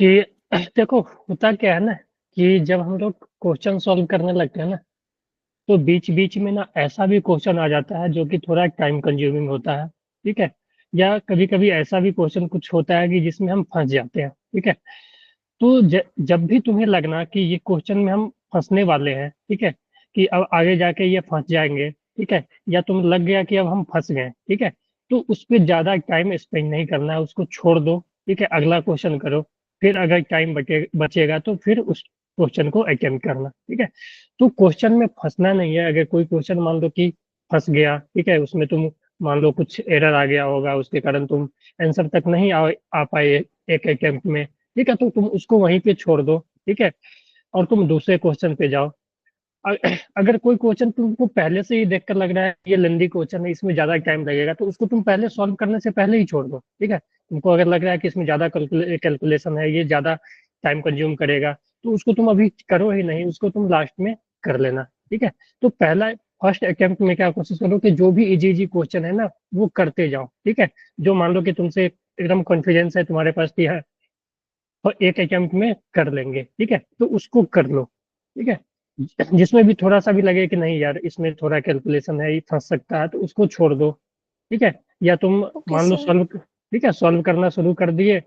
कि देखो होता क्या है ना कि जब हम लोग क्वेश्चन सॉल्व करने लगते हैं ना, तो बीच-बीच में ना ऐसा भी क्वेश्चन आ जाता है जो कि थोड़ा टाइम कंज्यूमिंग होता है, ठीक है? या कभी-कभी ऐसा भी क्वेश्चन कुछ होता है कि जिसमें हम फँस जाते हैं, ठीक है? तो जब भी तुम्हें लगना कि ये क्वेश्चन में हम फँसने वाले हैं, ठीक है? कि अब आगे जाके ये फँस जाएँगे, ठीक है? या तुम लग गया कि अब हम फँस गए, ठीक है? तो उस पे ज़्यादा टाइम स्पेंड नहीं करना है, उसको छोड़ दो, ठीक है? अगला क्वेश्चन करो, फिर अगर टाइम बचेगा तो फिर उस क्वेश्चन को अटेम्प्ट करना, ठीक है? तो क्वेश्चन में फँसना नहीं है, अगर कोई क्वेश्चन मान लो कि फँस गया, ठीक है? उसमें तुम मान लो कुछ एरर आ गया होगा, उसके कारण तुम आंसर तक नहीं आ पाए एक अटेम्प्ट में, ठीक है? तो तुम उसको वहीं पे छोड़ दो, ठीक है? और तुम दूसरे क्वेश्चन पे जाओ। अ, अगर कोई क्वेश्चन तुमको पहले से ही देखकर लग रहा है ये लेंदी क्वेश्चन है, इसमें ज़्यादा टाइम लगेगा, तो उसको तुम पहले सॉल्व करने से पहले ही छोड़ दो, ठीक है? तुमको अगर लग रहा है कि इसमें ज़्यादा कैलकुलेशन है, ये ज़्यादा टाइम कंज्यूम करेगा, तो उसको तुम अभी करो ही नहीं, उसको तुम लास्ट में कर लेना, ठीक है? तो पहला फर्स्ट अटेम्प्ट में क्या कोशिश करो कि जो भी ईज़ी-ईज़ी क्वेश्चन है ना, वो करते जाओ, ठीक है? जो मान लो कि तुमसे एकदम कॉन्फिडेंस है तुम्हारे पास कि है और एक अटेम्प्ट में कर लेंगे, ठीक है? तो उसको कर लो, ठीक है? जिसमें भी थोड़ा-सा भी लगे कि नहीं यार इसमें थोड़ा कैलकुलेशन है, ये फँस सकता है, तो उसको छोड़ दो, ठीक है? या तुम ओके मान लो सर। ठीक है, सॉल्व करना शुरू कर दिए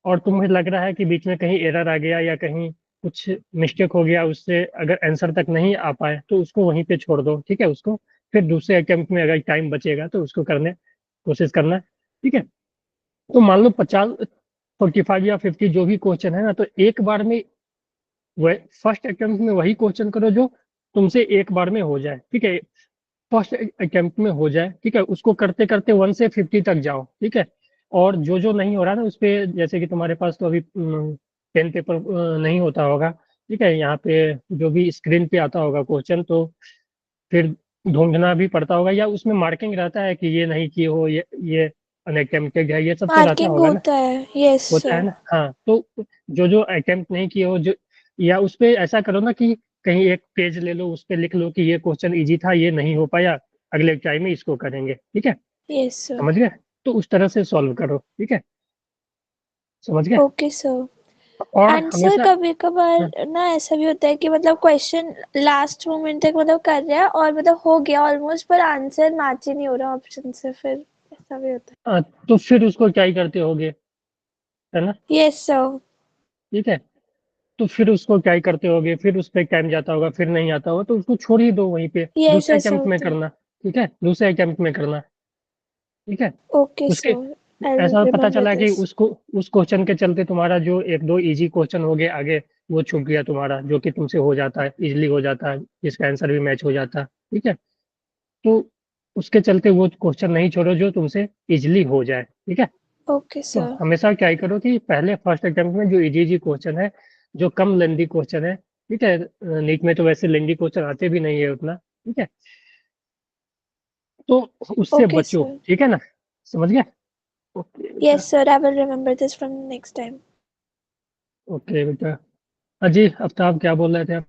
और तुम्हें लग रहा है कि बीच में कहीं एरर आ गया या कहीं कुछ मिस्टेक हो गया, उससे अगर आंसर तक नहीं आ पाए, तो उसको वहीं पे छोड़ दो, ठीक है? उसको फिर दूसरे अटेम्प्ट में अगर टाइम बचेगा, तो उसको करने कोशिश करना, ठीक है? तो मान लो 50 45 या 50 जो भी क्वेश्चन है ना, तो एक बार में वह फर्स्ट अटेम्प्ट में वही क्वेश्चन करो जो तुमसे एक बार में हो जाए, ठीक है? फर्स्ट अटेम्प्ट में हो जाए, ठीक है? उसको करते-करते 1 से 50 तक जाओ, ठीक है? और जो-जो नहीं हो रहा ना, उसपे जैसे कि तुम्हारे पास तो अभी पेन पेपर नहीं होता होगा, ठीक है? यहाँ पे जो भी स्क्रीन पे आता होगा क्वेश्चन, तो फिर ढूँढना भी पड़ता होगा या उसमें मार्किंग रहता है कि ये नहीं किए हो, ये अनअटेम्प्टेड है, ये सब तो रहता मार्किंग होगा ना? होता है, यस होता है सर। ना? हाँ, तो जो-जो अटेम्प्ट नहीं किए हो जो या उसपे ऐसा करो ना कि कहीं एक पेज ले लो, उसपे लिख लो कि ये क्वेश्चन ईज़ी था, ये नहीं हो पाया, अगले टाइम में इसको करेंगे, ठीक है? Yes sir. समझ गए? तो उस तरह से सॉल्व करो, ठीक है? समझ गए? Okay sir. और एंड सर हमेशा कभी कभार हाँ, ना ऐसा भी होता है कि मतलब क्वेश्चन लास्ट मोमेंट तक मतलब कर रहा है और मतलब हो गया ऑलमोस्ट, पर आंसर मैच ही नहीं हो रहा ऑप्शन से, फिर ऐसा भी होता तो फिर उसको क्या ही करते होगे, है ना? है। Yes sir. ठीक है? तो फिर उसको क्या ही करते होगे, फिर उस पे टाइम जाता होगा, फिर नहीं आता होगा, तो उसको छोड़ ही दो वहीं पे, यस दूसरे ऐसा अटेम्प्ट में होता है। करना, ठीक है? दूसरे अटेम्प्ट में करना, ठीक है? ओके उसके सर, आई विल ऐसा पता रिमेम्बर चला कि दिस। उसको उस क्वेश्चन के चलते तुम्हारा जो 1-2 ईज़ी क्वेश्चन हो गए आगे, वो छूट गया तुम्हारा, जो कि तुमसे हो जाता है, ईज़िली हो जाता है, जिसका आंसर भी मैच हो जाता है, ठीक है? तो उसके चलते वो क्वेश्चन नहीं छोड़ो जो तुमसे ईज़िली हो जाए, ठीक है? ओके तो सर। हमेशा क्या ही करो कि पहले फर्स्ट अटेम्प्ट में जो ईज़ी-ईज़ी क्वेश्चन है, जो कम लेंथी क्वेश्चन है, ठीक है? नीट में तो वैसे लेंथी क्वेश्चन आते भी नहीं है उतना, ठीक है? तो उससे ओके बचो, सर। ठीक है ना? समझ गए? ओके बेटा, yes sir, I will remember this from next time. Okay बेटा। हाँ जी, आफ्ताब क्या बोल रहे थे आप?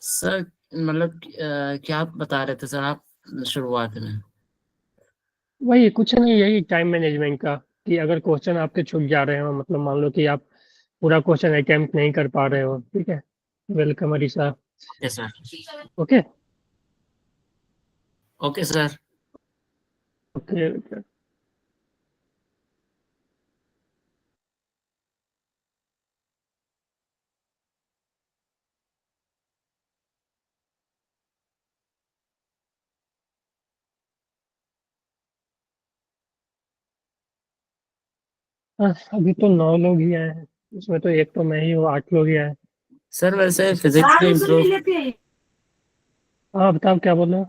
सर मतलब क्या बता रहे थे सर आप शुरुआत में? वही कुछ नहीं, यही टाइम मैनेजमेंट का कि अगर क्वेश्चन आपके छूट जा रहे हो, मतलब मान लो कि आप पूरा क्वेश्चन अटेम्प्ट नहीं कर पा रहे हो, ठीक है? Welcome Arisa. Okay sir. Okay, okay sir. Okay बेटा। हाँ, अभी तो 9 लोग ही आए हैं, उसमें तो एक तो मैं ही हूँ, 8 लोग ही आए हैं। सर वैसे फिजिक्स को इम्प्रूव हाँ, बताओ क्या बोल रहे हो?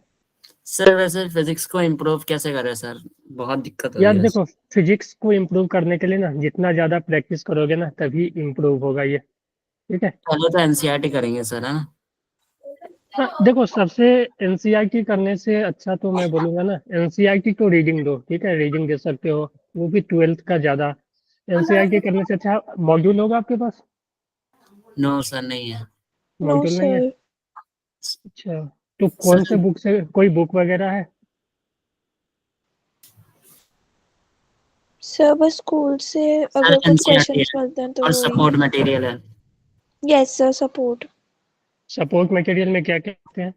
सर वैसे फिजिक्स को इम्प्रूव कैसे करें सर? बहुत दिक्कत हो रही यार है। देखो, फिजिक्स को इम्प्रूव करने के लिए ना जितना ज़्यादा प्रैक्टिस करोगे ना तभी इम्प्रूव होगा ये, ठीक है? पहले तो एनसीईआरटी करेंगे सर, है ना? हाँ, देखो सबसे एनसीईआरटी करने से अच्छा तो मैं बोलूँगा ना, एनसीईआरटी को रीडिंग दो, ठीक है? रीडिंग दे सकते हो, वो भी 12th का ज़्यादा। एनसीईआरटी करने से अच्छा मॉड्यूल होगा आपके पास? नो सर, नहीं है। नो मॉड्यूल नहीं है? सर। अच्छा, तो कौन से सर बुक से, कोई बुक वगैरह है? सर बस स्कूल से सर अगर कुछ एनसीईआरटी क्वेश्चंस है मिलते हैं तो और वही। सपोर्ट मटेरियल है। Yes sir, support. Support material में क्या क्या होते हैं?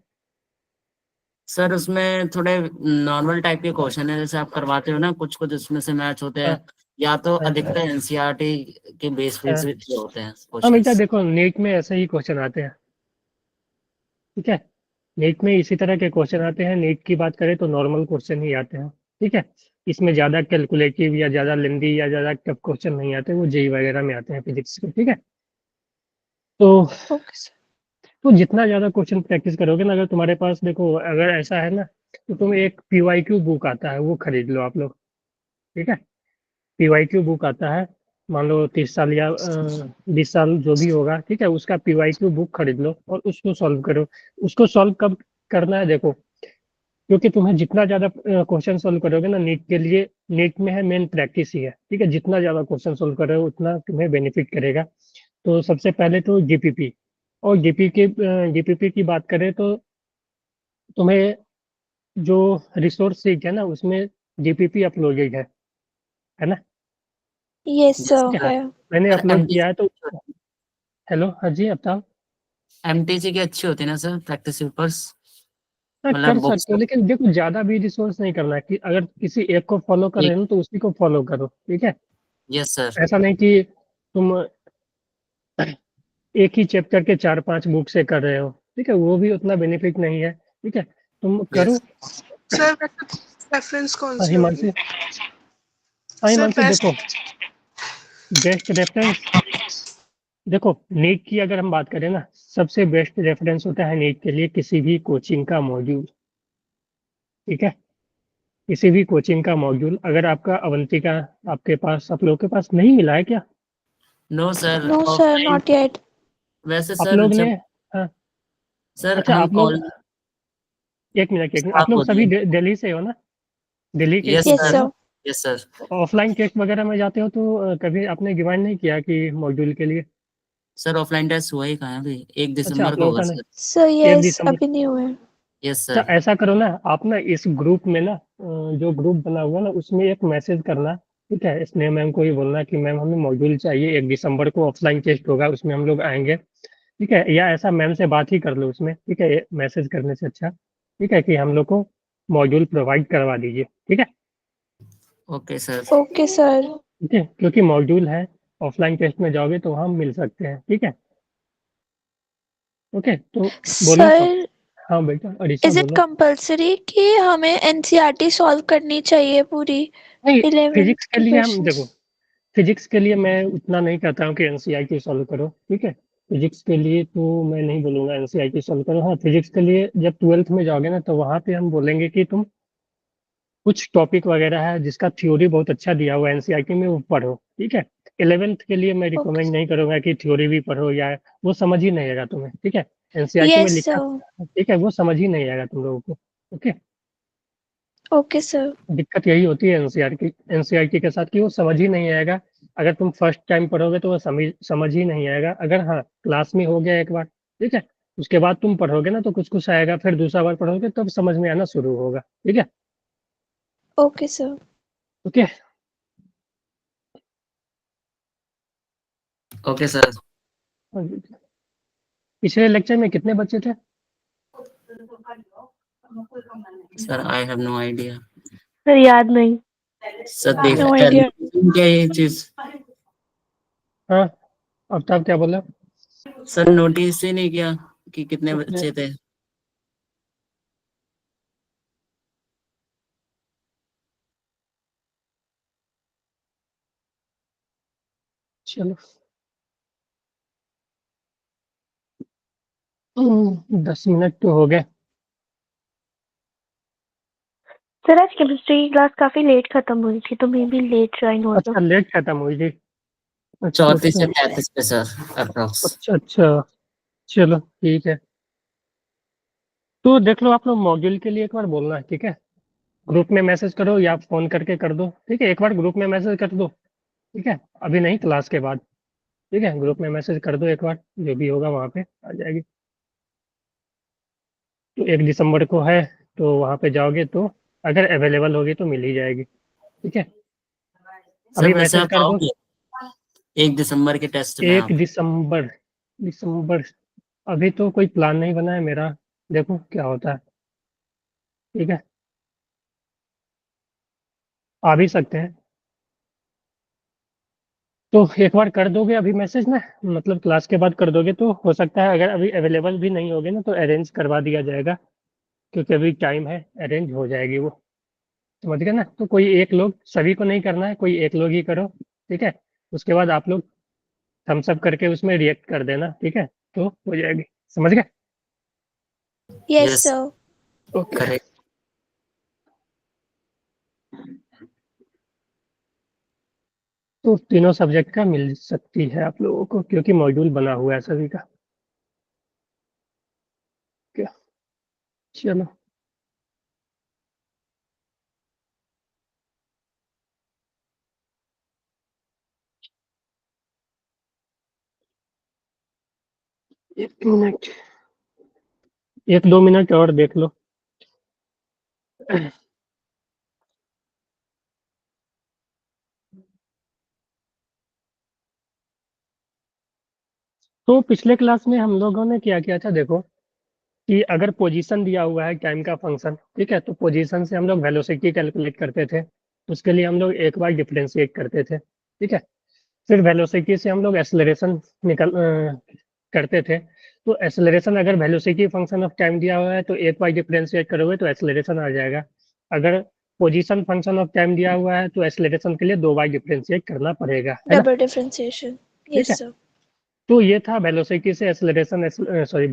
सर उसमें थोड़े नॉर्मल टाइप के क्वेश्चन है, जैसे आप करवाते हो ना, कुछ कुछ उसमें से मैच होते हाँ हैं, या तो हाँ अधिकतर एनसीईआरटी के बेस पे हाँ। से होते हैं हाँ बेटा क्वेश्चंस। देखो, नीट में ऐसे ही क्वेश्चन आते हैं, ठीक है। नीट में इसी तरह के क्वेश्चन आते हैं। नीट की बात करें तो नॉर्मल क्वेश्चन ही आते हैं, ठीक है। इसमें ज्यादा कैलकुलेटिव या ज्यादा लेंदी या ज्यादा टफ क्वेश्चन नहीं आते, वो जेई वगैरह में आते हैं फिजिक्स के, ठीक है। तो ओके सर। जितना ज्यादा क्वेश्चन प्रैक्टिस करोगे ना, अगर तुम्हारे पास देखो, अगर ऐसा है ना, तो तुम एक पीवाईक्यू बुक आता है वो खरीद लो आप लोग, ठीक है। पीवाईक्यू बुक आता है, मान लो 30 साल या 20 साल जो भी होगा, ठीक है, उसका पीवाईक्यू बुक खरीद लो और उसको सॉल्व करो। उसको सॉल्व कब करना है देखो, क्योंकि तुम्हें जितना ज्यादा क्वेश्चन सॉल्व करोगे ना नीट के लिए, नीट में है मेन प्रैक्टिस ही है, ठीक है। जितना ज्यादा क्वेश्चन सॉल्व करोगे उतना तुम्हें बेनिफिट करेगा। तो सबसे पहले तो जीपीपी, और जीपीपी की बात करें तो तुम्हें जो रिसोर्स सीट है ना उसमें जीपीपी अपलोडेड है ना? यस यस सर ठीक है, सर। है। मैंने सर अपलोड किया है तो। एमटीसी, हेलो, हाँ जी, अब बताओ। एमटीसी की अच्छी होती है ना सर प्रैक्टिस पेपर्स, हाँ कर मतलब बुक्स। सकते हो, लेकिन देखो ज्यादा भी रिसोर्स नहीं करना है, कि अगर किसी एक को फॉलो कर रहे एक, हो तो उसी को फॉलो करो, ठीक है। Yes sir. ऐसा नहीं कि तुम एक ही चैप्टर के 4-5 बुक से कर रहे हो, ठीक है, वो भी उतना बेनिफिट नहीं है, ठीक है। तुम करो। यस सर रेफरेंस कौन हाँ सी होगी? हिमांशु, हाँ सर हिमांशु बेस्ट। देखो, बेस्ट रेफरेंस, देखो नीट की अगर हम बात करें ना, सबसे बेस्ट रेफरेंस होता है नीट के लिए किसी भी कोचिंग का मॉड्यूल, ठीक है। किसी भी कोचिंग का मॉड्यूल, अगर आपका अवंतिका आपके पास, आप लोगों के पास नहीं मिला है क्या? No sir no sir, offline. Not yet. वैसे आप सर लोग ने, जब, हाँ, सर अच्छा हम आप लोग, कॉल, एक मिनट एक मिनट, आप आप लोग सभी बोलिए। दिल्ली से हो ना? दिल्ली के यस स्टूडेंट यस हो सर, सर। ना? Yes sir. ऑफलाइन टेस्ट वगैरह में जाते हो तो कभी आपने डिमांड नहीं किया कि मॉड्यूल के लिए? सर ऑफलाइन टेस्ट हुआ ही कहाँ है अभी, 1 अच्छा दिसंबर आप को लोगों होगा का नहीं। सर। सर 1 यस, दिसंबर। अभी नहीं हुए। यस अच्छा सर। ऐसा करो ना, आप ना इस ग्रुप में ना, जो ग्रुप बना हुआ ना उसमें एक मैसेज करना, ठीक है। स्नेह मैम को ही बोलना कि मैम हमें मॉड्यूल चाहिए, 1 दिसंबर को ऑफलाइन टेस्ट होगा, उसमें हम लोग आएंगे, ठीक है। या ऐसा मैम से बात ही कर लो उसमें, ठीक है, मैसेज करने से अच्छा, ठीक है, कि हम लोग को मॉड्यूल प्रोवाइड करवा दीजिए, ठीक है। Okay sir. Okay sir. ठीक है, क्योंकि मॉड्यूल है, ऑफलाइन टेस्ट में जाओगे तो हम मिल सकते हैं, ठीक है। ओके तो बोलो। सर हाँ बेटा अरीशा इज इट बोलो। कंपलसरी कि हमें एनसीईआरटी सॉल्व करनी चाहिए पूरी नहीं, 11th फिजिक्स के के लिए हम देखो, क्वेश्चंस? फिजिक्स के लिए मैं उतना नहीं कहता हूँ कि एनसीईआरटी सॉल्व करो, ठीक है। फिजिक्स के लिए तो मैं नहीं बोलूंगा एनसीईआरटी सॉल्व करो। हाँ फिजिक्स के लिए जब 12th में जाओगे ना तो वहाँ पे हम बोलेंगे कि तुम कुछ टॉपिक वगैरह है जिसका थ्योरी बहुत अच्छा दिया हुआ है एनसीईआरटी में, वो पढ़ो, ठीक है। 11th के लिए मैं ओके। रिकमेंड नहीं करूंगा कि थ्योरी भी पढ़ो, या वो समझ ही नहीं आएगा तुम्हें, ठीक है। एनसीईआरटी में यस लिखा, सर। ठीक है, वो समझ ही नहीं आएगा तुम लोगों को, ओके। Okay sir. दिक्कत यही होती है एनसीईआरटी के साथ, कि वो समझ ही नहीं आएगा। अगर तुम फर्स्ट टाइम पढ़ोगे तो वो समझ ही नहीं आएगा। अगर हाँ क्लास में हो गया एक बार, ठीक है, उसके बाद तुम पढ़ोगे ना तो कुछ कुछ आएगा, फिर दूसरा बार पढ़ोगे तब समझ में आना शुरू होगा, ठीक है। Okay sir. Okay. Okay sir. पिछले लेक्चर में कितने बच्चे थे? Sir I have no idea. Sir याद नहीं। सर देख नो आइडिया। क्या ये चीज, हाँ, अब तब क्या बोला? सर नोटिस ही नहीं किया कि कितने ओके बच्चे थे। चलो, 10 मिनट तो हो गए। सर आज केमिस्ट्री की क्लास काफी लेट खत्म हुई थी, तो मैं भी लेट ज्वाइन हो गया। अच्छा लेट खत्म हुई थी? अच्छा 34 अच्छा। से 35 पे सर अप्रोक्स। अच्छा अच्छा, चलो ठीक है। तो देख लो आप लोग, मॉड्यूल के लिए एक बार बोलना है, ठीक है। ग्रुप में मैसेज करो या फोन करके कर दो, ठीक है। एक बार ग्रुप में मैसेज कर दो, ठीक है, अभी नहीं, क्लास के बाद, ठीक है। ग्रुप में मैसेज कर दो एक बार, जो भी होगा वहाँ पे आ जाएगी। तो 1 दिसंबर को है, तो वहाँ पे जाओगे तो अगर अवेलेबल होगी तो मिल ही जाएगी, ठीक है। सर अभी वैसे मैसेज आप कर दो। आओगे 1 दिसंबर के टेस्ट में आप? 1 दिसंबर अभी तो कोई प्लान नहीं बना है मेरा, देखो क्या होता है। ठीक है, आ भी सकते हैं। तो एक बार कर दोगे अभी मैसेज ना, मतलब क्लास के बाद कर दोगे तो हो सकता है, अगर अभी अवेलेबल भी नहीं होगे ना तो अरेंज करवा दिया जाएगा, क्योंकि अभी टाइम है, अरेंज हो जाएगी वो। समझ गए ना? तो कोई एक लोग, सभी को नहीं करना है, कोई एक लोग ही करो। ठीक है, उसके बाद आप लोग थम्स अप करके उसमें रिएक्ट कर देना। ठीक है, तो हो जाएगी। समझ गए? Yes, yes sir. Okay. Correct. तो तीनों सब्जेक्ट का मिल सकती है आप लोगों को, क्योंकि मॉड्यूल बना हुआ है सभी का। क्या, चलो। एक मिनट, 1-2 मिनट और देख लो। तो पिछले क्लास में हम लोगों ने क्या किया था, देखो कि अगर पोजीशन दिया हुआ है टाइम का फंक्शन, ठीक है, तो पोजीशन से हम लोग वेलोसिटी कैलकुलेट करते थे। उसके लिए हम लोग एक बार डिफरेंशिएट करते थे। ठीक है, फिर वेलोसिटी से हम लोग एक्सेलरेशन करते थे। तो एक्सेलरेशन, अगर वेलोसिटी फंक्शन ऑफ टाइम दिया हुआ है तो एक बार डिफरेंशिएट करोगे तो एक्सेलरेशन आ जाएगा। अगर पोजीशन फंक्शन ऑफ टाइम दिया हुआ है तो एक्सेलरेशन के लिए 2 बार डिफरेंशिएट करना पड़ेगा, है ना? Double differentiation. ठीक Yes, है, sir. तो ये था वेलोसिटी से एक्सेलरेशन, सॉरी,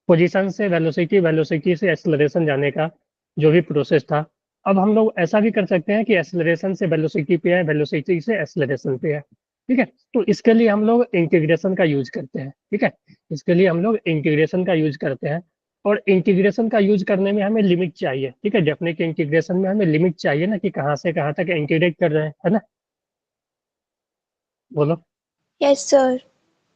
पोजीशन से वेलोसिटी, वेलोसिटी से एक्सेलरेशन जाने का जो भी प्रोसेस था। अब हम लोग ऐसा भी कर सकते हैं कि एक्सेलरेशन से वेलोसिटी पे है, वेलोसिटी से एक्सेलरेशन पे है। ठीक है, तो इसके लिए हम लोग इंटीग्रेशन का यूज करते हैं। ठीक है, इसके लिए हम लोग इंटीग्रेशन का यूज करते हैं। और इंटीग्रेशन का यूज करने में हमें लिमिट चाहिए। ठीक है, डेफिनेट इंटीग्रेशन में हमें लिमिट चाहिए ना, कि कहाँ से कहाँ तक इंटीग्रेट कर रहे हैं, है ना? बोलो। Yes, sir.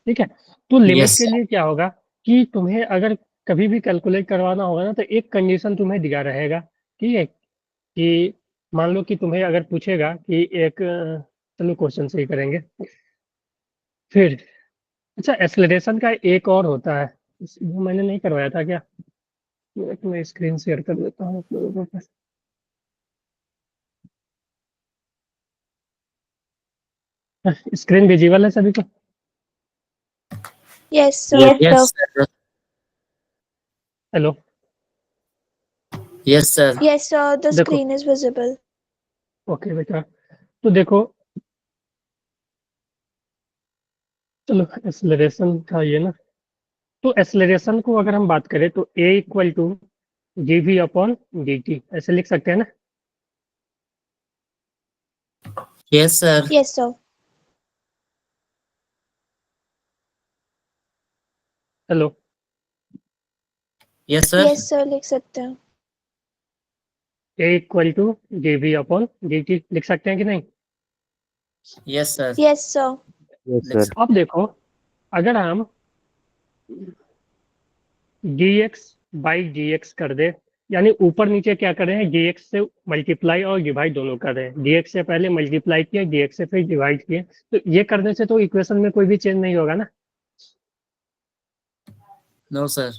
ठीक है, तो लिमिट यस के लिए क्या होगा कि तुम्हें अगर कभी भी कैलकुलेट करवाना होगा ना, तो एक कंडीशन तुम्हें दिया रहेगा। ठीक है, कि मान लो कि तुम्हें अगर पूछेगा कि एक चलो क्वेश्चन से ही करेंगे फिर। अच्छा, एक्सेलरेशन का एक और होता है, वो मैंने नहीं करवाया था क्या? एक मैं स्क्रीन शेयर कर देता हूँ आप लोगों को। स्क्रीन विजिबल है सभी को? Yes, sir. Yes sir. Hello? Yes sir. Yes, sir. The देखो, screen is visible. ओके बेटा, तो देखो, चलो एक्सेलरेशन था ये ना। तो एक्सेलरेशन को अगर हम बात करें तो ए इक्वल टू जीवी अपॉन डी टी, ऐसे लिख सकते हैं ना? Yes sir. Yes, sir. Hello? Yes sir. Yes, sir. लिख सकते हैं. ए इक्वल टू जीवी अपॉन डी टी लिख सकते हैं कि नहीं? Yes sir. Yes, sir. Yes sir. अब देखो, अगर हम D x by D x कर दे, यानी ऊपर नीचे क्या कर रहे हैं, डी एक्स से मल्टीप्लाई और डिवाइड दोनों कर रहे हैं। डी एक्स से पहले मल्टीप्लाई किया, डी एक्स से फिर डिवाइड किए, तो ये करने से तो इक्वेशन में कोई भी चेंज नहीं होगा ना? No sir.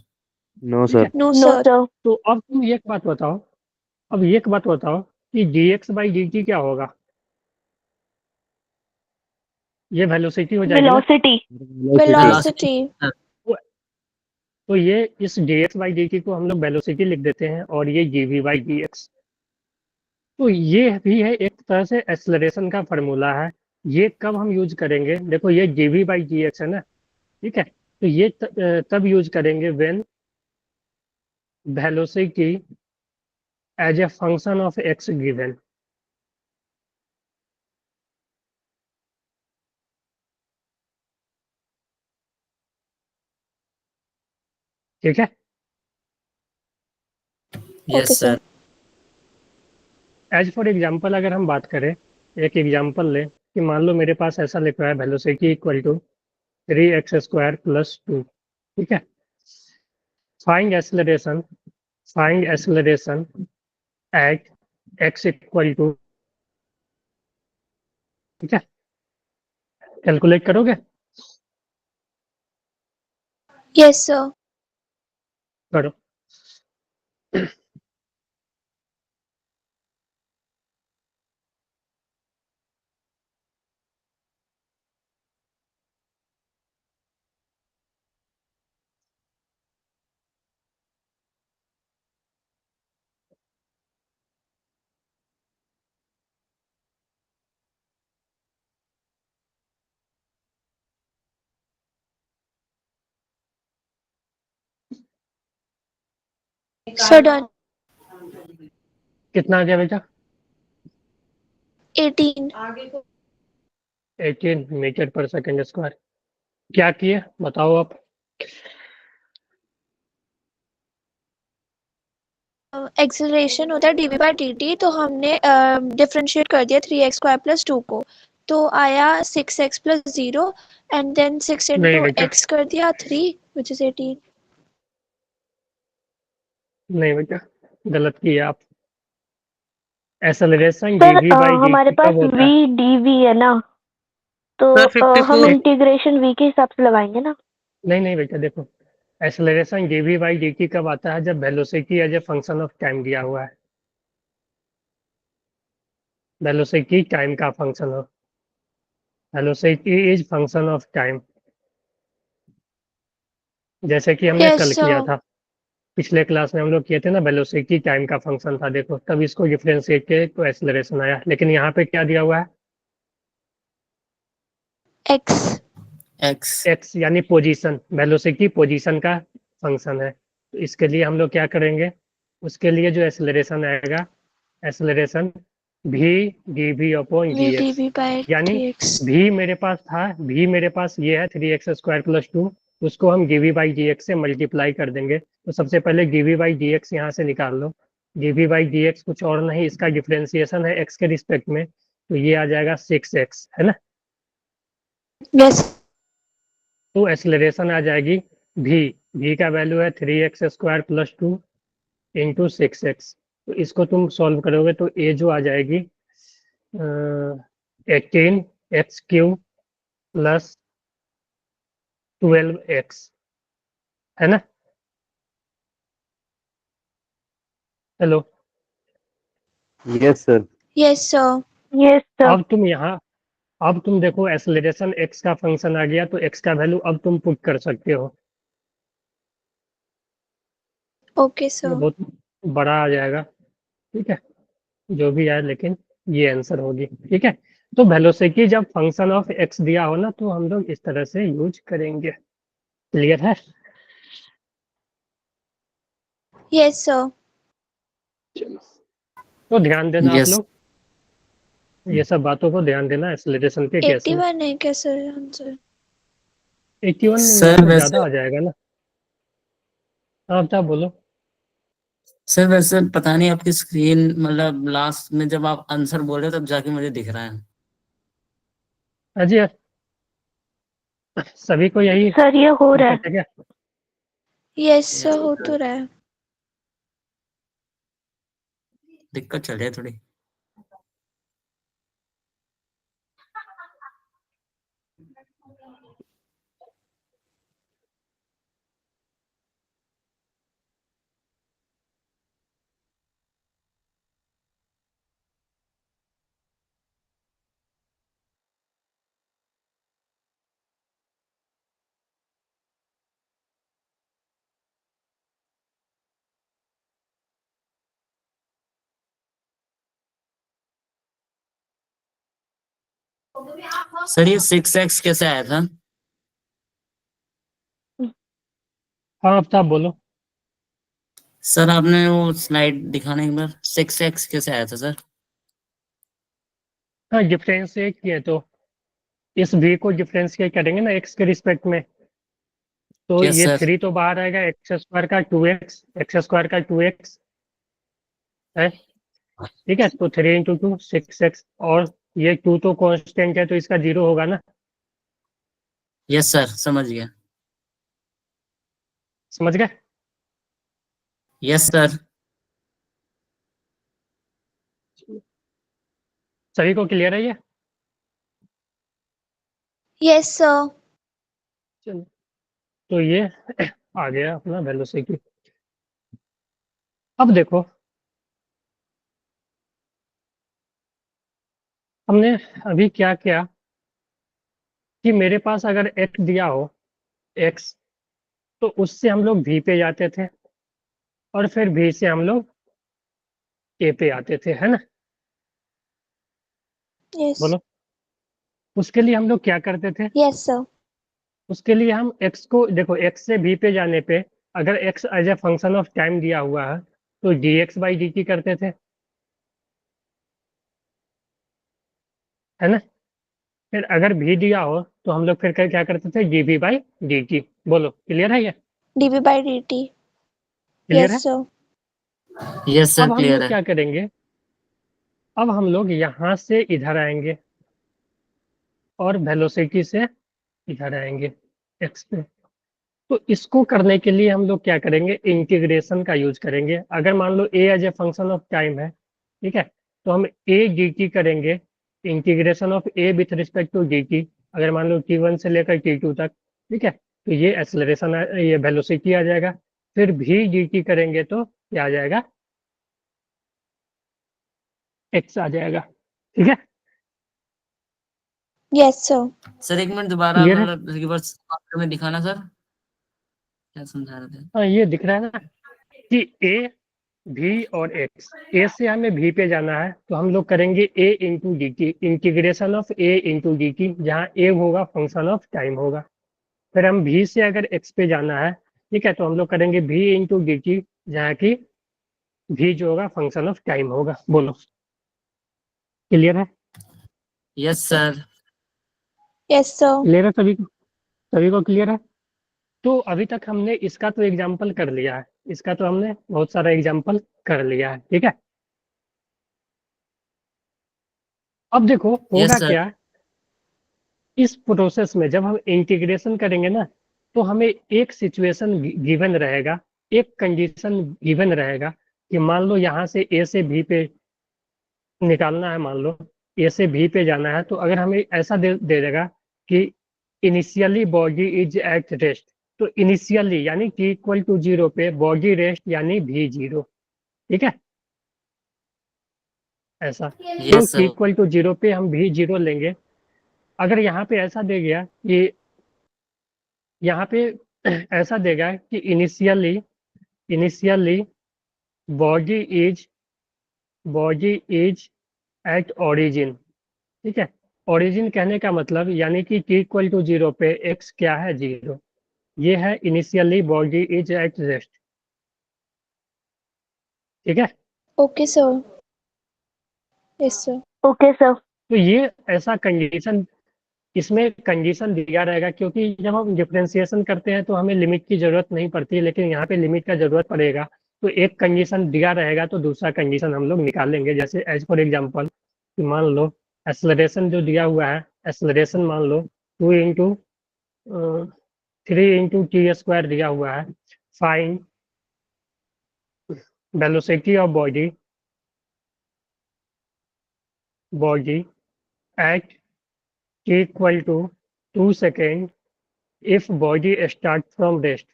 नो ठीक है, सर। No, sir. तो अब तुम एक बात बताओ, अब एक बात बताओ कि D x by d T क्या होगा? ये वेलोसिटी हो जाएगी ना? velocity, Velocity. तो ये इस D x by d T को हम लोग वेलोसिटी लिख देते हैं, और ये g v by D x. तो ये भी है एक तरह से एक्सेलरेशन का फार्मूला है। ये कब हम यूज करेंगे, देखो ये g v by g x है ना? ठीक है, तो ये तब यूज करेंगे when velocity as a function of x given. ठीक है, yes Okay, sir. Sir. As for example अगर हम बात करें, एक एग्जांपल ले कि मान लो मेरे पास ऐसा लिख रहा है, velocity equal to 3x² plus 2। ठीक है, find acceleration, at x equal to ठीक है, कैलकुलेट करोगे? Yes sir. करो। Sir done. कितना आ गया बेटा? 18। 18 मीटर पर सेकंड स्क्वायर। क्या किए बताओ आप? एक्सेलरेशन होता है dv बाई dt, तो हमने डिफरेंशिएट कर दिया 3x² प्लस 2 को, तो आया 6x प्लस 0, एंड देन 6 नहीं इंटू बेटा, x कर दिया 3 विच इज 18। नहीं बेटा, गलत किए आप। एक्सेलरेशन सर dv बाई हमारे dt पास कब होता v है? dv है ना, तो सर हम 54। इंटीग्रेशन v के हिसाब से लगाएंगे ना। नहीं नहीं बेटा, देखो, एक्सेलरेशन dv बाई dt कब आता है? जब velocity as a function of time दिया हुआ है। वेलोसिटी टाइम का फंक्शन हो, velocity is function of time. जैसे कि हमने यस कल किया सर। था, पिछले क्लास में हम लोग किए थे ना, वेलोसिटी टाइम का फंक्शन था। देखो, तब इसको डिफरेंशिएट किए तो एक्सेलरेशन आया, लेकिन यहाँ पे क्या दिया हुआ है? x। एक्स। एक्स यानी पोजीशन, वेलोसिटी पोजीशन का फंक्शन है। तो इसके लिए हम लोग क्या करेंगे? उसके लिए जो एक्सेलरेशन आएगा, acceleration v dv upon v dx, dv by यानी dx। v मेरे पास था, v मेरे पास ये है 3x² प्लस 2, उसको हम dv बाई dx से मल्टीप्लाई कर देंगे। तो सबसे पहले dv बाई dx यहाँ से निकाल लो। dv बाई dx कुछ और नहीं, इसका डिफरेंशिएशन है x के रिस्पेक्ट में, तो ये आ जाएगा 6x, है ना। यस। तो एक्सेलरेशन आ जाएगी v, v का वैल्यू है 3x² प्लस 2 इंटू 6x। तो इसको तुम सॉल्व करोगे तो ए जो आ जाएगी 18x³ प्लस 12x, है ना। Hello, Yes, sir. Yes sir. Yes sir. अब तुम यहाँ, अब तुम देखो एक्सेलरेशन x का फंक्शन आ गया, तो x का वैल्यू अब तुम पुट कर सकते हो। ओके ये सर। बहुत बड़ा आ जाएगा, ठीक है, जो भी आए, लेकिन ये आंसर होगी, ठीक है। तो वेलोसिटी जब फंक्शन ऑफ x दिया हो ना, तो हम लोग इस तरह से यूज करेंगे। क्लियर है? Yes sir. तो ध्यान देना आप यस लोग, ये सब बातों को ध्यान देना एक्सेलरेशन के केस में। 81 है क्या सर आंसर? 81 नहीं, यहाँ सर। पे ज्यादा वैसे आ जाएगा ना। आप क्या बोलो? सर वैसे पता नहीं आपकी स्क्रीन, मतलब लास्ट में जब आप आंसर बोल रहे हो तब जाके मुझे दिख रहा है। अजी यार, सभी को यही सर ये हो रहा है। दिक्कत है क्या? यस सर, हो तो रहा है। दिक्कत चल रही है थोड़ी। सर ये 6x कैसे आया था? हाँ, अब आप बोलो। सर आपने वो स्लाइड दिखाना एक बार, 6x कैसे आया था सर? हाँ, डिफरेंशिएट किए तो इस v को डिफरेंशिएट करेंगे ना x के रिस्पेक्ट में, तो यस ये सर। 3 तो बाहर आएगा, x² का 2x, x² का 2x है, ठीक है। तो 3 इंटू 2 6x, और ये 2 तो कांस्टेंट है, तो इसका 0 होगा ना। यस सर, समझ गया। समझ गए? Yes sir. सभी को क्लियर है ये? Yes, sir. चलो, तो ये आ गया अपना वेलोसिटी। अब देखो, हमने अभी क्या किया कि मेरे पास अगर x दिया हो, x, तो उससे हम लोग v पे जाते थे और फिर v से हम लोग a पे आते थे, है ना? Yes. बोलो, उसके लिए हम लोग क्या करते थे? Yes, sir. उसके लिए हम x को देखो, x से v पे जाने पे अगर x as a function of time दिया हुआ है तो dx बाई dt करते थे, है ना? फिर अगर v दिया हो तो हम लोग फिर क्या करते थे? dv by dt। बोलो, क्लियर है ये? dv by dt. Clear Yes, है? sir. यस सर अब हम क्लियर लोग है। क्या करेंगे? अब हम लोग यहाँ से इधर आएंगे और वेलोसिटी से इधर आएंगे x पे। तो इसको करने के लिए हम लोग क्या करेंगे? इंटीग्रेशन का यूज करेंगे। अगर मान लो a as a function of time है, ठीक है, तो हम a dt करेंगे, integration of a with respect to dt। अगर मान लो t1 से लेकर t2 तक, ठीक है, तो ये एक्सेलरेशन, ये वेलोसिटी आ जाएगा। फिर v dt करेंगे तो क्या आ जाएगा? x आ जाएगा, ठीक है? Yes, sir. सर एक मिनट दोबारा क्लियर है? मतलब रिवर्स में दिखाना सर, क्या समझा रहे थे? हाँ, ये दिख रहा है ना कि a, v और x। a से हमें v पे जाना है तो हम लोग करेंगे a into d T, integration of a into d T, जहाँ a होगा फंक्शन ऑफ टाइम होगा। फिर हम v से अगर x पे जाना है, ठीक है, तो हम लोग करेंगे v इंटू डी टी, जहाँ की v जो होगा फंक्शन ऑफ टाइम होगा। बोलो, क्लियर है? Yes sir. Yes, sir. Clear है सभी को? सभी को क्लियर है? तो अभी तक हमने इसका तो एग्जाम्पल कर लिया है, इसका तो हमने बहुत सारा एग्जाम्पल कर लिया है, ठीक है। अब देखो यस होगा सर। क्या, इस प्रोसेस में जब हम इंटीग्रेशन करेंगे ना, तो हमें एक सिचुएशन गिवन रहेगा, एक कंडीशन गिवन रहेगा कि मान लो यहाँ से ए से बी पे निकालना है, मान लो ए से बी पे जाना है, तो अगर हमें ऐसा दे देगा कि initially body is at rest, तो इनिशियली यानी t इक्वल टू 0 पे बॉडी रेस्ट यानी v 0, ठीक है, ऐसा। तो yes t sir. Equal to 0 पे हम v 0 लेंगे। अगर यहाँ पे ऐसा दे गया कि यहाँ पे ऐसा देगा कि initially body is body is at origin, ठीक है। ओरिजिन कहने का मतलब यानी कि t इक्वल टू 0 पे x क्या है? 0। ये है initially body is at rest, ठीक है। Okay, sir. Yes, sir. Okay sir. तो ये ऐसा कंडीशन, इसमें कंडीशन दिया रहेगा, क्योंकि जब हम डिफरेंशिएशन करते हैं तो हमें लिमिट की जरूरत नहीं पड़ती, लेकिन यहाँ पे लिमिट का जरूरत पड़ेगा। तो एक कंडीशन दिया रहेगा तो दूसरा कंडीशन हम लोग निकालेंगे। जैसे एज फॉर एग्जाम्पल मान लो एक्सलरेशन जो दिया हुआ है, एक्सलरेशन मान लो 2 × 3 × t² दिया हुआ है। Find velocity of body at t equal to 2 second if body start from rest.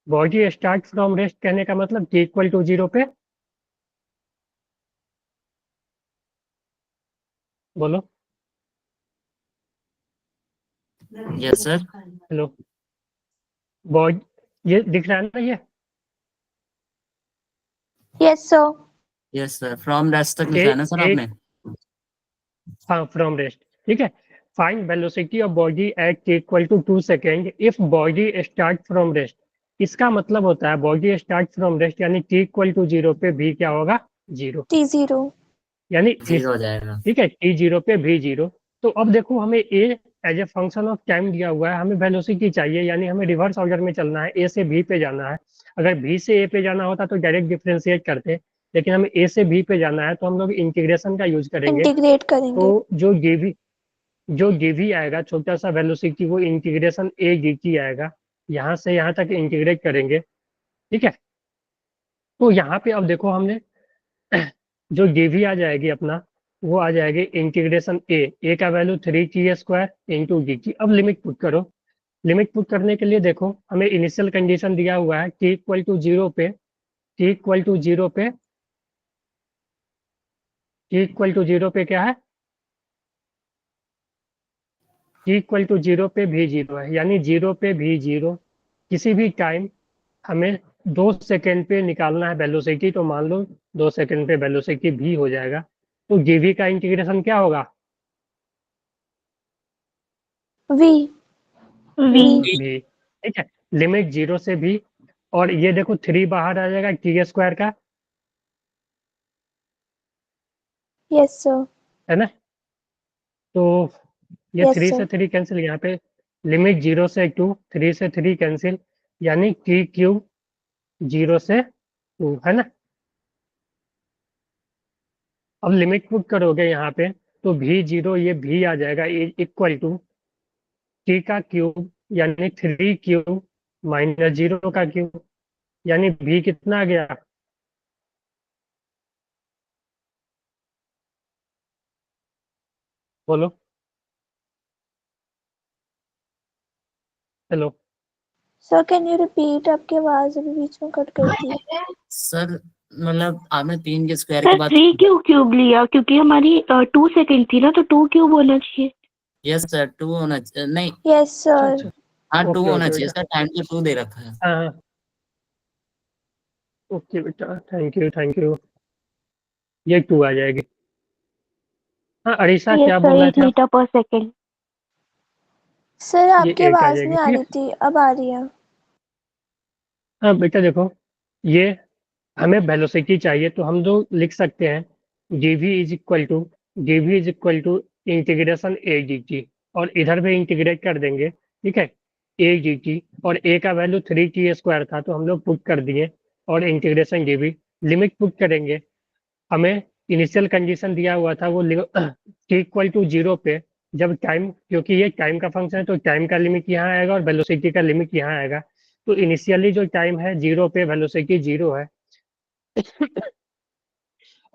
Body start from rest कहने का मतलब t इक्वल टू 0 पे। बोलो, यस सर। हेलो, बॉडी, ये दिख रहा है ना ये? Yes, sir. Yes sir, from rest तक ए, लिखा है ना सर ए, आपने? हाँ, फ्रॉम रेस्ट, ठीक है। Find velocity of body at t equal to 2 second if body start from rest. इसका मतलब होता है बॉडी स्टार्ट फ्रॉम रेस्ट यानी t इक्वल टू 0 पे v क्या होगा? 0, T0. यानी 0 हो जाएगा। ठीक है, t 0 पे v 0। तो अब देखो हमें a as a function of time दिया हुआ है, हमें वेलोसिटी चाहिए, यानी हमें रिवर्स ऑर्डर में चलना है, a से b पे जाना है। अगर b से a पे जाना होता तो डायरेक्ट डिफरेंशिएट करते, लेकिन हमें a से b पे जाना है तो हम लोग इंटीग्रेशन का यूज करेंगे। Integrate करेंगे. तो जो dv आएगा, छोटा सा वेलोसिटी, वो इंटीग्रेशन a dt आएगा। यहाँ से यहाँ तक इंटीग्रेट करेंगे, ठीक है। तो यहाँ पे अब देखो हमने जो dv आ जाएगी अपना, वो आ जाएगी इंटीग्रेशन ए का वैल्यू 3t² इंटू dt। अब लिमिट पुट करो। लिमिट पुट करने के लिए देखो हमें इनिशियल कंडीशन दिया हुआ है t इक्वल टू जीरो पे t इक्वल टू जीरो पे t इक्वल टू जीरो पे क्या है, t इक्वल टू जीरो पे भी जीरो है, यानी जीरो पे भी जीरो। किसी भी टाइम हमें 2 सेकेंड पे निकालना है वेलोसिटी, तो मान लो 2 सेकेंड पे वेलोसिटी भी हो जाएगा। तो dv का इंटीग्रेशन क्या होगा, v v भी। ठीक है, लिमिट 0 से भी। और ये देखो 3 बाहर आ जाएगा t² का, yes sir, है ना। तो ये yes 3 sir, से 3 कैंसिल, यहाँ पे लिमिट 0 से 2, 3 से 3 कैंसिल, यानी t³ 0 से 2, है ना। अब लिमिट पुट करोगे यहाँ पे तो v0 ये भी आ जाएगा इक्वल टू t का क्यूब, यानी 3³ माइनस 0 का क्यूब, यानी v कितना आ गया, बोलो। Hello. sir can you repeat, आपकी आवाज अभी बीच में कट गई थी। सर मतलब आपने 3 के स्क्वायर के सर बाद 3 क्यों क्यूब लिया, क्योंकि हमारी 2 सेकंड थी ना, तो 2 क्यूब होना चाहिए। यस सर 2 होना चाहिए, नहीं yes sir, अच्छा, हाँ 2 ओके होना ओके चाहिए बेटा। सर, टाइम तो 2 दे रखा है। हाँ ओके बेटा, थैंक यू थैंक यू। ये 2 आ जाएगी। हाँ अरीसा, यस क्या सर, बोल रहे 8 थे आप, मीटर पर सेकंड। सर ये आपकी 8 आ आवाज जाएगी, नहीं आ ठीक रही है। थी, अब आ रही है। हाँ बेटा देखो, ये हमें वेलोसिटी चाहिए तो हम लोग लिख सकते हैं dv is equal to integration a d t, और इधर भी इंटीग्रेट कर देंगे, ठीक है। ए डी टी, और ए का वैल्यू 3t² था तो हम लोग पुट कर दिए, और इंटीग्रेशन dv। लिमिट पुट करेंगे, हमें इनिशियल कंडीशन दिया हुआ था वो t इक्वल टू जीरो पे, जब टाइम, क्योंकि ये टाइम का फंक्शन है तो टाइम का लिमिट यहाँ आएगा और वेलोसिटी का लिमिट यहाँ आएगा। तो इनिशियली जो टाइम है 0 पे वेलोसिटी 0 है,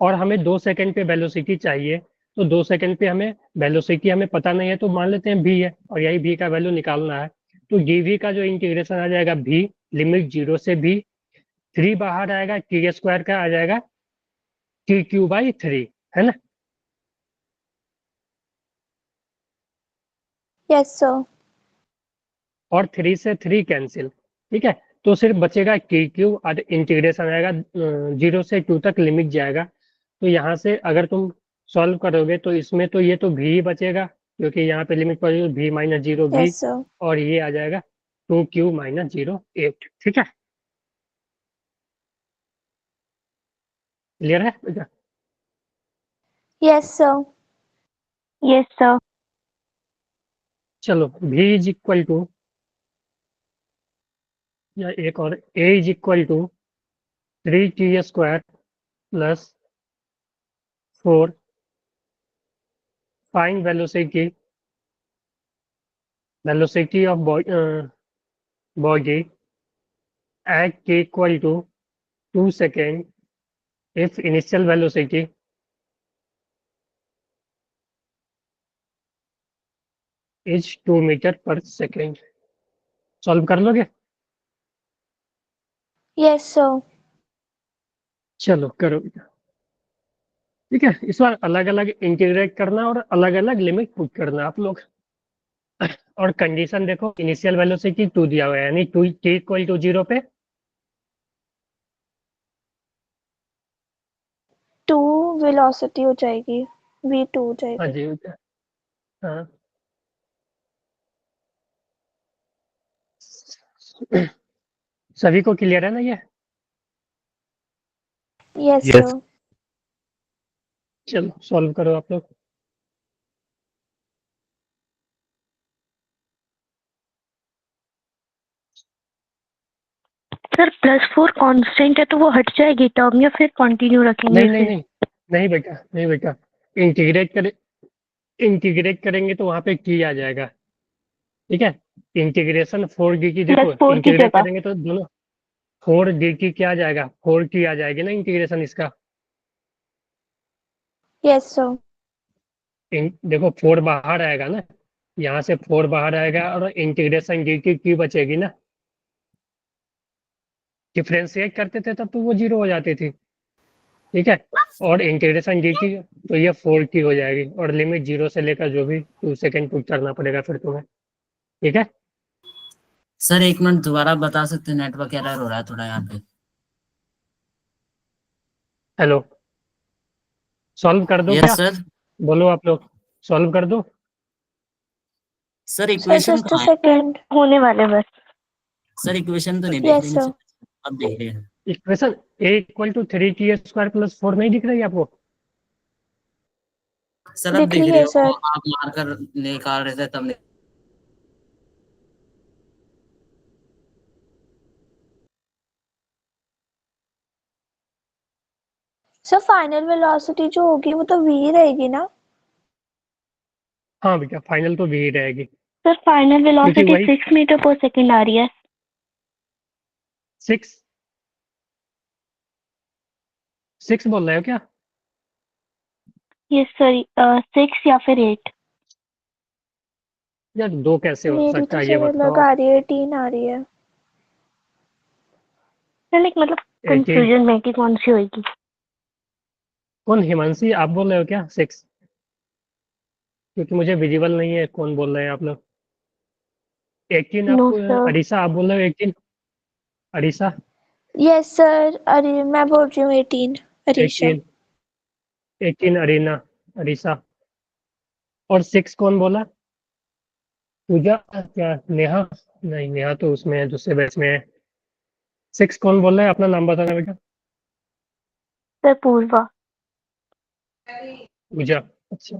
और हमें 2 सेकंड पे वेलोसिटी चाहिए। तो 2 सेकंड पे हमें वेलोसिटी हमें पता नहीं है तो मान लेते हैं v है, और यही v का वैल्यू निकालना है। तो dv का जो इंटीग्रेशन आ जाएगा v, लिमिट 0 से v, 3 बाहर आएगा t² का आ जाएगा t³/3, है ना। yes sir, और 3 से 3 कैंसिल, ठीक है। तो सिर्फ बचेगा t³ और इंटीग्रेशन आएगा 0 से 2 तक लिमिट जाएगा। तो यहाँ से अगर तुम सॉल्व करोगे तो इसमें तो ये तो v ही बचेगा, क्योंकि यहाँ पे लिमिट पर v-0 v, yes sir, और ये आ जाएगा 2³ - 0 8, ठीक है। क्लियर है बेटा। yes sir, yes sir. चलो v इज इक्वल टू, या एक और, a is equal to 3t² plus 4, find velocity of body at t equal to 2 second if initial velocity is 2 metre per second. Solve कर लोगे, yes sir, चलो करो बेटा। ठीक है, इस बार अलग अलग इंटीग्रेट करना और अलग अलग लिमिट पुट करना आप लोग। और कंडीशन देखो, इनिशियल वेलोसिटी 2 दिया हुआ है, यानी 2 t इक्वल टू 0 पे 2 वेलोसिटी हो जाएगी, v2 हो हाँ जाएगी। जी बेटा, हाँ। सभी को क्लियर है ना ये। yes Yes. sir, चलो सॉल्व करो आप लोग। सर +4 कांस्टेंट है तो वो हट जाएगी टर्म, या फिर कंटिन्यू रखेंगे नहीं नहीं इसे? नहीं, नहीं बेटा नहीं बेटा, इंटीग्रेट करेंगे तो वहां पे t आ जाएगा, ठीक है। इंटीग्रेशन 4d की, देखो +4 की इंटीग्रेट जगह। करेंगे तो दोनों 4d क्या आ जाएगा, 4t आ जाएगी ना इंटीग्रेशन इसका। yes sir, देखो 4 बाहर आएगा ना, यहाँ से 4 बाहर आएगा और इंटीग्रेशन डी की क्यू बचेगी ना। डिफ्रेंशिएट करते थे तब तो वो 0 हो जाती थी, ठीक है। और इंटीग्रेशन डी की तो ये 4 की हो जाएगी, और लिमिट 0 से लेकर जो भी 2 सेकेंड पुट करना पड़ेगा फिर तुम्हें, ठीक है। सर 1 मिनट दोबारा बता सकते हैं, नेटवर्क एरर हो रहा है थोड़ा यहाँ पे। हेलो, सॉल्व कर दो यस क्या? सर। बोलो आप लोग, सॉल्व कर दो। Sir sir equation just a कहाँ है? सेकंड। होने वाले बस। सर इक्वेशन तो नहीं दिख यस रही सर। मुझे। अब दिख रही है। Equation A equal to 3t² + 4 नहीं दिख रही है आपको? सर अब दिख दिख रही रही है है, वो सर। आप मार्कर निकाल रहे थे तब नहीं। सर फाइनल वेलोसिटी जो होगी वो तो v रहेगी ना। हाँ बेटा, फाइनल तो भी रहेगी, सर फाइनल क्योंकि वेलोसिटी वही 6 मीटर पर सेकंड आ रही है। 6 बोल रहे हो क्या? यस सर, 6 या फिर 8। यार 2 कैसे हो मेरी सकता तो है ये सर बताओ अलग आ आप। रही है, 18 आ रही है। सर लाइक मतलब 18 कंफ्यूजन में कि कौन सी होगी। कौन? हिमांशी आप बोल रहे हो क्या 6? क्योंकि मुझे विजिबल नहीं है कौन बोल रहे हैं आप लोग। 18 नो आपको, सर। अरीसा आप बोल रहे हो 18? अरीसा यस सर, अरे मैं बोल रही हूँ 18, अरीशा। 18, 18 अरीना, अरीसा। और 6 कौन बोला? पूजा क्या, नेहा? नहीं, नेहा तो उसमें है, दूसरे बैच में है। 6 कौन बोल रहा है? अपना नाम बताना बेटा। सर पूर्वा। पूजा, अच्छा।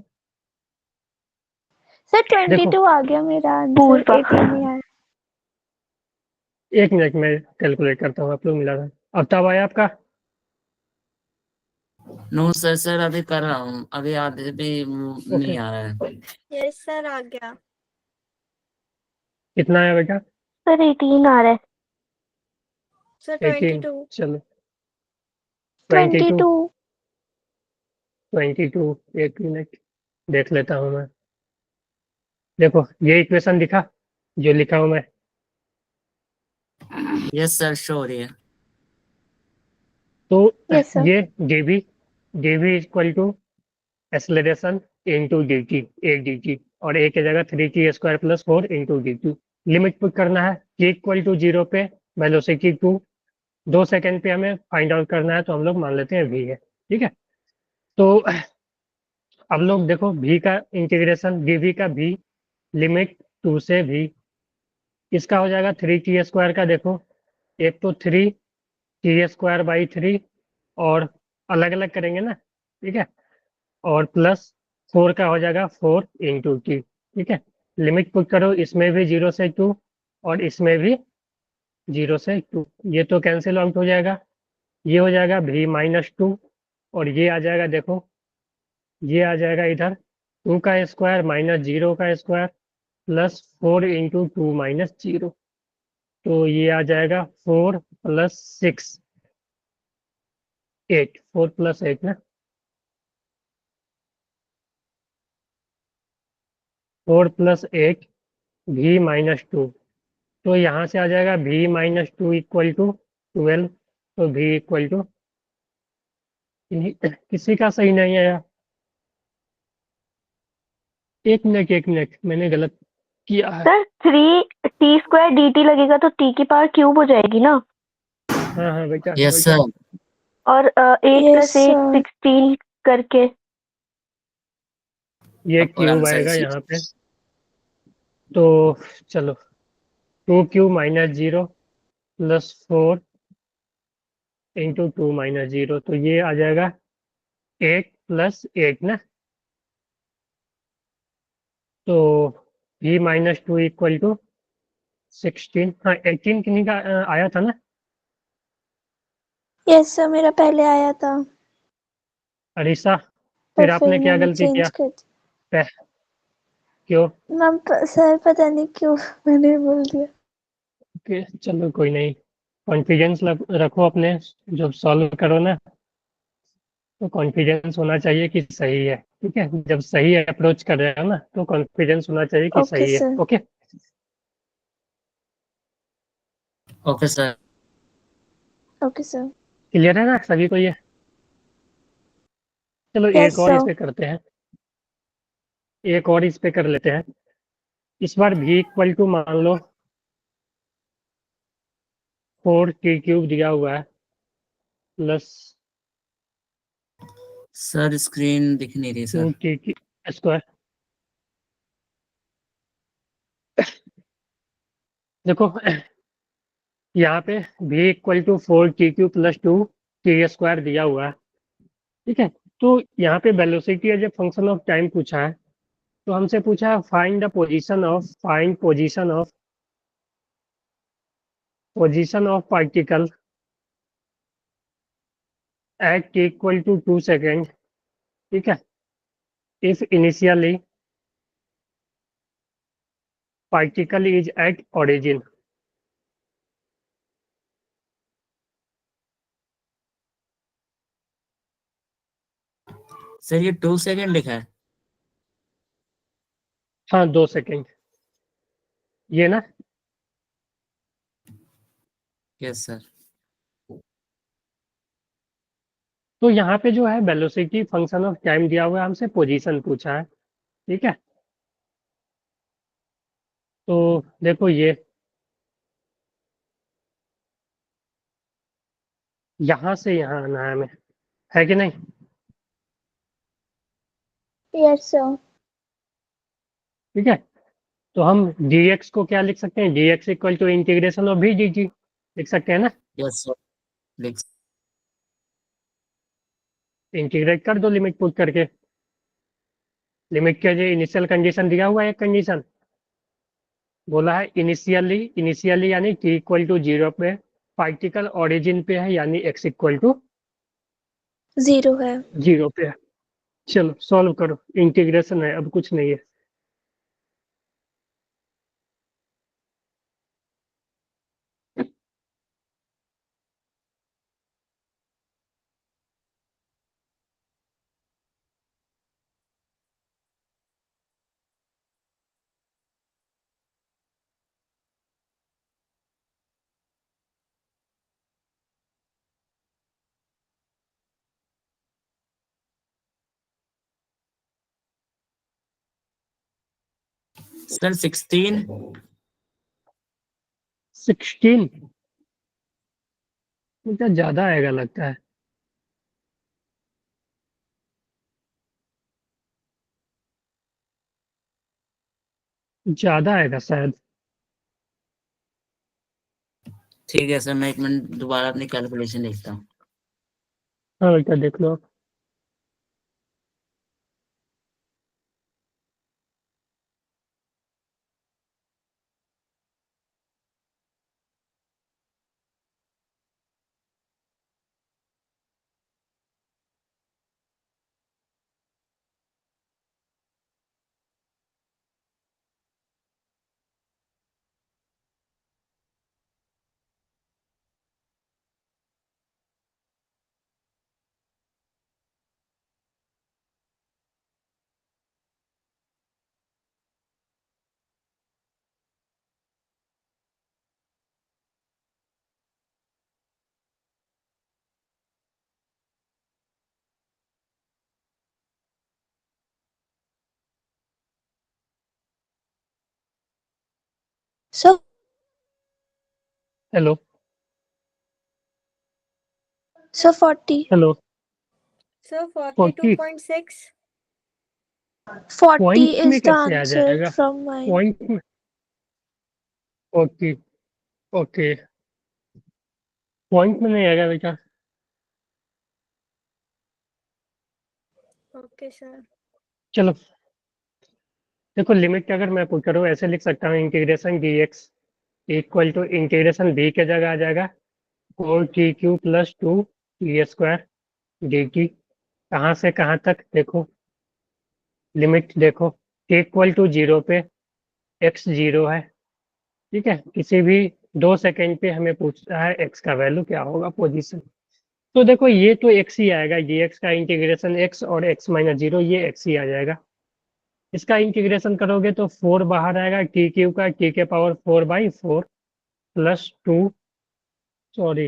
सर देखो 22 आ गया मेरा आंसर, पूर्वा। 18 नहीं आया। 1 मिनट में कैलकुलेट करता हूँ, आप लोग मिला रहा है। अब तब आया आपका? नो सर, सर अभी कर रहा हूँ, अभी आधे भी ओके, नहीं आ रहा है। यस सर आ गया। कितना आया बेटा? सर 18 आ रहा है। सर 18, 22। चलो 22, 22। 22। 1 मिनट देख लेता हूँ मैं। देखो ये इक्वेशन दिखा जो लिखा हूँ मैं। यस सर, शो हो रही है। तो यस सर। ये dv equal to acceleration into d t, एक डी टी, और एक की जगह 3t² + 4 into d t. Limit put करना है k इक्वल टू 0 पे, वेलोसिटी 2 सेकेंड पे हमें फाइंड आउट करना है, तो हम लोग मान लेते हैं v है, ठीक है। तो अब लोग देखो v का इंटीग्रेशन, dv का v, लिमिट 2 से v, इसका हो जाएगा 3t² का। देखो एक तो 3t²/3, और अलग अलग करेंगे ना, ठीक है। और प्लस 4 का हो जाएगा 4 इंटू टी, ठीक है। लिमिट पुट करो, इसमें भी 0 से 2 और इसमें भी 0 से 2, ये तो कैंसिल आउट हो जाएगा। ये हो जाएगा v-2, और ये आ जाएगा, देखो ये आ जाएगा इधर 2 का स्क्वायर माइनस 0 का स्क्वायर प्लस 4 इंटू 2 माइनस 0। तो ये आ जाएगा 4 + 6, 8, 4 + 8 ना, 4 + 8 v-2। तो यहाँ से आ जाएगा v-2 इक्वल टू 12। तो v इक्वल टू, किसी का सही नहीं आया। 1 मिनट, मैंने गलत किया है। सर 3t² लगेगा तो t की पावर क्यूब हो जाएगी ना। हाँ हाँ बेटा, यस सर। और 8 यस + 8 सर। 16 करके। ये और क्यूब आंसर आएगा इसी। यहाँ पे। तो चलो 2 - 0 + 4 इंटू 2 - 0, तो ये आ जाएगा 8 + 8 ना। तो v-2 इक्वल टू 16, हाँ 18 किन्हीं का आया था ना। यस सर मेरा पहले आया था, अरीसा, पर फिर फिर आपने क्या मैंने गलती किया? चेंज कर क्यों? दिया। सर पता नहीं क्यों मैंने बोल दिया। चलो कोई नहीं, कॉन्फिडेंस रखो अपने, जब सॉल्व करो ना तो कॉन्फिडेंस होना चाहिए कि सही है। ठीक है, जब सही अप्रोच कर रहे हो ना तो कॉन्फिडेंस होना चाहिए कि ओके सही है। Sir. Okay, okay sir. Okay sir. Clear है ना सभी को ये? चलो यस एक और इस सर। पे करते हैं, एक और इस पे कर लेते हैं। इस बार भी इक्वल टू मान लो 4t³ दिया हुआ है प्लस सर स्क्रीन दिख नहीं रही सर। 2t²। देखो यहाँ पे भी equal to 4t³ plus 2t² दिया हुआ है। ठीक है, तो यहाँ पे velocity as a function of time पूछा है, तो हमसे पूछा है find the position of particle at t equal to 2 second. ठीक है, if initially particle is at origin. Sir ये 2 सेकेंड लिखा है। हाँ 2 सेकेंड, ये ना। Yes sir. तो यहाँ पे जो है वेलोसिटी फंक्शन ऑफ टाइम दिया हुआ है, हमसे पोजीशन पूछा है। ठीक है, तो देखो ये यहाँ से यहाँ आना है हमें, है कि नहीं? Yes sir. ठीक है, तो हम dx को क्या लिख सकते हैं? dx equal to integration of भी dt लिख सकते हैं ना। Yes sir. लिख। इंटीग्रेट कर दो लिमिट पुट करके। लिमिट के जो इनिशियल कंडीशन दिया हुआ है, एक कंडीशन बोला है इनिशियली यानी t इक्वल टू 0 पे पार्टिकल ओरिजिन पे है, यानी x इक्वल टू 0 है। 0 पे है। चलो सॉल्व करो, इंटीग्रेशन है, अब कुछ नहीं है। सर 16। 16 मुझे ज्यादा आएगा लगता है। ज्यादा आएगा शायद। ठीक है सर, मैं 1 मिनट दोबारा अपनी कैलकुलेशन देखता हूँ। हाँ बेटा देख लो। Sir hello. Sir 40। Hello. Sir 40 42.6। 40 point में is the कैसे आ answer जाएगा? from mine. पॉइंट में? ओके, ओके, पॉइंट में नहीं आएगा बेटा। Okay sir. चलो देखो, लिमिट अगर मैं पुट करूँ ऐसे लिख सकता हूँ, integration dx equal to integration b के जगह आ जाएगा 4t³ प्लस 2t² dt। कहाँ से कहाँ तक देखो, लिमिट देखो, t इक्वल टू 0 पे x 0 है। ठीक है, किसी भी 2 सेकेंड पे हमें पूछना है x का वैल्यू क्या होगा, पोजीशन। तो देखो ये तो x ही आएगा, dx का इंटीग्रेशन x और x माइनस 0, ये x ही आ जाएगा। इसका इंटीग्रेशन करोगे तो 4 बाहर आएगा, t क्यूब का t के पावर 4/4 प्लस 2, सॉरी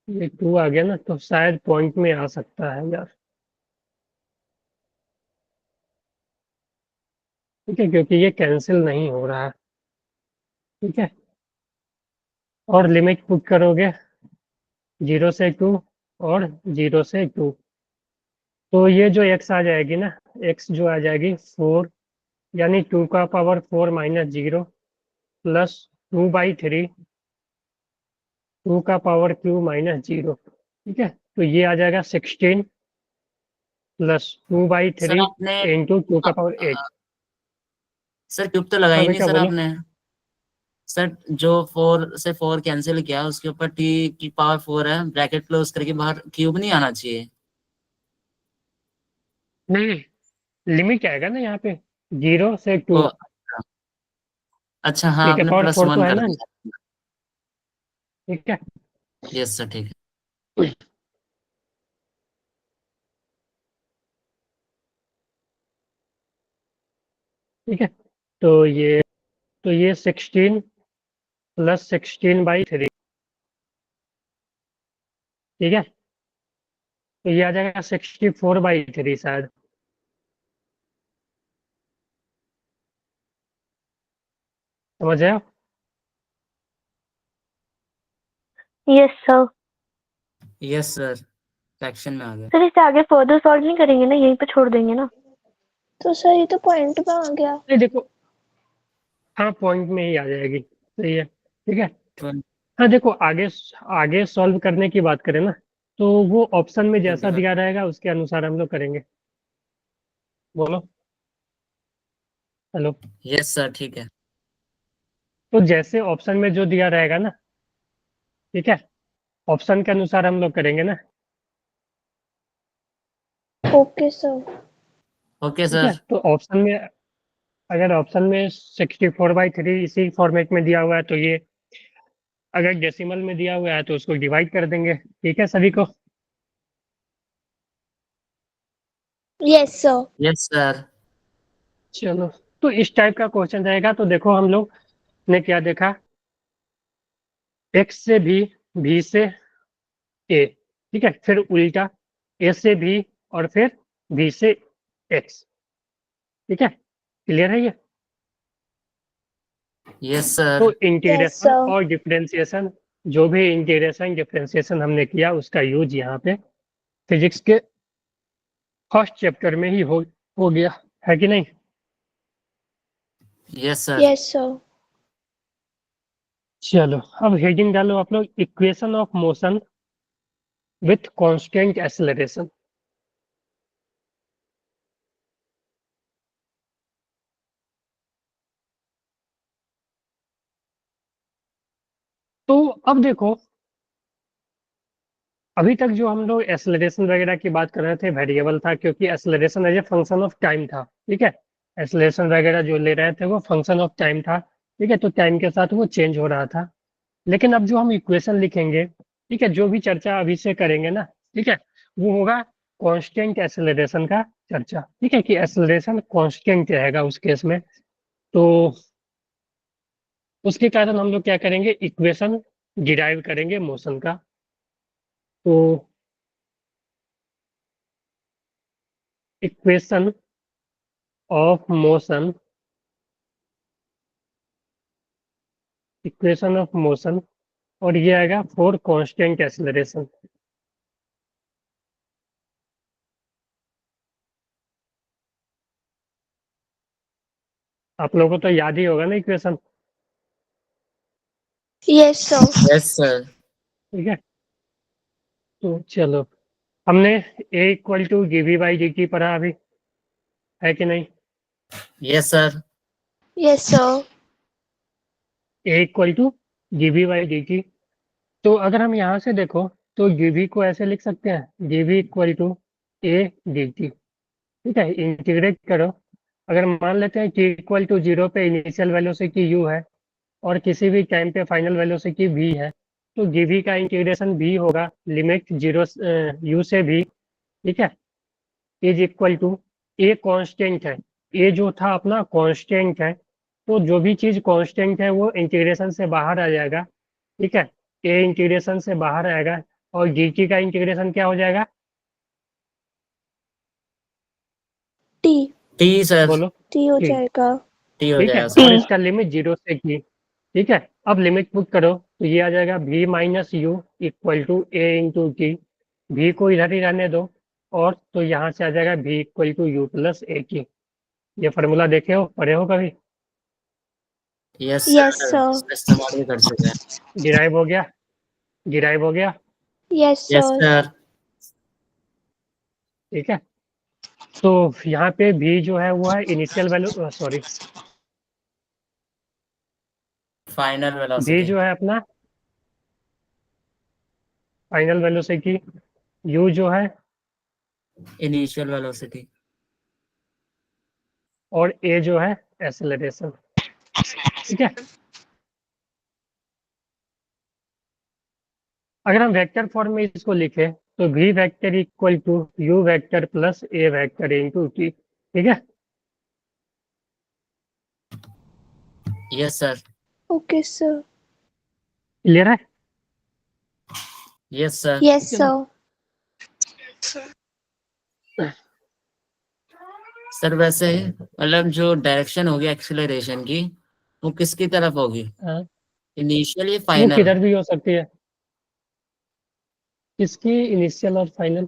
ये 2 आ गया ना, तो शायद पॉइंट में आ सकता है यार। ठीक है, क्योंकि ये कैंसिल नहीं हो रहा है। ठीक है, और लिमिट पुट करोगे 0 से 2 और 0 से 2, तो ये जो x आ जाएगी ना, x जो आ जाएगी 4, यानी 2 का पावर 4 माइनस 0 प्लस 2/3 2 का पावर क्यू माइनस 0। ठीक है, तो ये आ जाएगा 16 प्लस सर 2/3 आपने इंटू 2 का पावर 8। सर क्यूब तो लगा हाँ ही नहीं बेटा सर बोलो। आपने। सर जो 4 से 4 कैंसिल किया उसके ऊपर t की पावर 4 है, ब्रैकेट क्लोज करके बाहर क्यूब नहीं आना चाहिए। नहीं, लिमिट आएगा ना यहाँ पे 0 से 2, तो अच्छा हाँ t के आपने पावर प्लस 4 तो 1 है कर ना। दिया। ठीक है, यस सर ठीक है। ठीक है, तो ये 16 प्लस 16/3। ठीक है, तो ये आ जाएगा 64/3 शायद। समझ आया? Yes sir. Yes sir, fraction में आ गया। सर इसे आगे फर्दर सॉल्व नहीं करेंगे ना, यहीं पे छोड़ देंगे ना? तो सही तो पॉइंट में आ गया। नहीं देखो, हाँ पॉइंट में ही आ जाएगी, सही है। ठीक है, हाँ देखो, आगे आगे सॉल्व करने की बात करें ना, तो वो ऑप्शन में जैसा दिया रहेगा उसके अनुसार हम लोग करेंगे। बोलो, हेलो। यस सर ठीक है। तो जैसे ऑप्शन में जो दिया रहेगा ना, ठीक है, ऑप्शन के अनुसार हम लोग करेंगे ना। Okay sir. ओके ठीक है, सर। तो ऑप्शन में, अगर ऑप्शन में 64/3 इसी फॉर्मेट में दिया हुआ है, तो ये अगर डेसिमल में दिया हुआ है तो उसको डिवाइड कर देंगे। ठीक है सभी को? Yes sir. Yes sir. चलो, तो इस टाइप का क्वेश्चन रहेगा। तो देखो हम लोग ने क्या देखा, x से b से a, ठीक है, फिर उल्टा a से b और फिर b से x। ठीक है, क्लियर है ये? Yes sir. तो यस इंटीग्रेशन सर। और डिफरेंशिएशन, जो भी इंटीग्रेशन डिफरेंशिएशन हमने किया उसका यूज यहाँ पे फिजिक्स के फर्स्ट चैप्टर में ही हो गया है कि नहीं? Yes sir. Yes sir. चलो, अब हेडिंग डालो आप लोग, equation of motion with constant acceleration. तो अब देखो, अभी तक जो हम लोग एक्सेलरेशन वगैरह की बात कर रहे थे वेरिएबल था, क्योंकि acceleration as a function of time था। ठीक है, एक्सेलरेशन वगैरह जो ले रहे थे वो फंक्शन ऑफ टाइम था। ठीक है, तो टाइम के साथ वो चेंज हो रहा था। लेकिन अब जो हम इक्वेशन लिखेंगे, ठीक है, जो भी चर्चा अभी से करेंगे ना, ठीक है, वो होगा कांस्टेंट एक्सेलरेशन का चर्चा। ठीक है, कि एक्सेलरेशन कांस्टेंट रहेगा उस केस में। तो उसके कारण हम लोग क्या करेंगे, इक्वेशन डिराइव करेंगे मोशन का। तो equation of motion, equation of motion, और ये आएगा फॉर कांस्टेंट एक्सेलरेशन। आप लोगों को तो याद ही होगा ना equation. Yes sir. Yes sir. ठीक है, तो चलो, हमने a इक्वल टू dv/dt पढ़ा अभी, है कि नहीं? Yes sir. Yes sir. a equal to dv/dt। तो अगर हम यहाँ से देखो तो dv को ऐसे लिख सकते हैं, dv equal to a dt। ठीक है, इंटीग्रेट करो। अगर मान लेते हैं t इक्वल टू 0 पे इनिशियल वेलोसिटी u है और किसी भी टाइम पे फाइनल वेलोसिटी v है, तो गिवी का इंटीग्रेशन भी होगा लिमिट 0 u से भी, ठीक है, is equal to a constant है, ए जो था अपना कांस्टेंट है, तो जो भी चीज कांस्टेंट है वो इंटीग्रेशन से बाहर आ जाएगा, ठीक है, ए इंटीग्रेशन से बाहर आएगा और dt का इंटीग्रेशन क्या हो जाएगा? टी टी सर, बोलो। टी हो टी, जाएगा। टी हो ठीक है, जाएगा और सर। इसका लिमिट 0 से की, ठीक है। अब लिमिट पुट करो तो ये आ जाएगा v minus u equal to a into t, v को इधर ही रहने दो और तो यहाँ से आ जाएगा v equal to u plus a की। ये फार्मूला देखे हो, पढ़े हो कभी? Yes Yes, sir, sir. इसका इस्तेमाल भी कर चुके हैं। डिराइव हो गया, डिराइव हो गया, यस यस सर। सर। ठीक है। तो यहाँ पे v जो है वो है initial value, sorry, final v velocity. जो है अपना फाइनल वेलोसिटी, u जो है इनिशियल वेलोसिटी। और a जो है एक्सेलरेशन, ठीक है। अगर हम वेक्टर फॉर्म में इसको लिखें तो v vector equal to u vector plus a vector into t, ठीक है। Yes sir. Okay sir. Clear है? Yes sir. Yes sir. Sir sir वैसे मतलब जो डायरेक्शन होगी एक्सीलरेशन की, वो किसकी तरफ होगी, हाँ, इनिशियल या वो फाइनल? किधर भी हो सकती है। किसकी इनिशियल और फाइनल?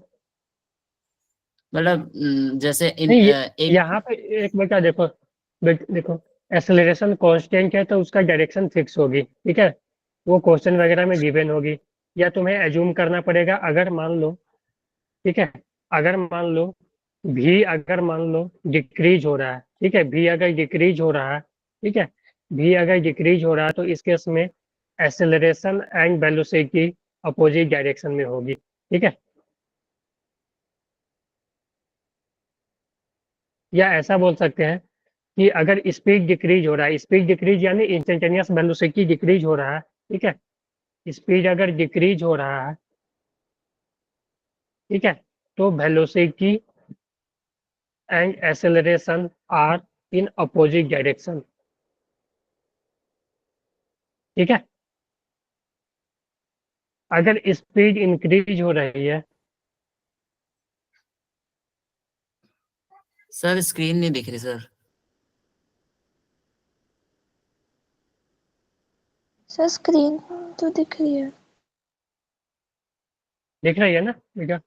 मतलब जैसे नहीं, एक यहाँ पे एक बेटा देखो, देखो, एक्सेलरेशन कांस्टेंट है तो उसका डायरेक्शन फिक्स होगी, ठीक है, वो क्वेश्चन वगैरह में गिवन होगी, या तुम्हें एज्यूम करना पड़ेगा। अगर मान लो, ठीक है, अगर मान लो भी अगर मान लो डिक्रीज हो रहा है, ठीक है, भी अगर डिक्रीज हो रहा है, ठीक है, भी अगर डिक्रीज हो रहा है तो इस केस में acceleration and velocity opposite direction में होगी, ठीक है। या ऐसा बोल सकते हैं कि अगर स्पीड डिक्रीज हो रहा है, स्पीड डिक्रीज यानी इंस्टेंटेनियस वेलोसिटी डिक्रीज हो रहा है, ठीक है, स्पीड अगर डिक्रीज हो रहा है, ठीक है, तो velocity and acceleration are in opposite direction, ठीक है। अगर स्पीड इंक्रीज हो रही है, सर स्क्रीन नहीं दिख रही सर। सर स्क्रीन तो दिख रही है। दिख रही है ना बेटा?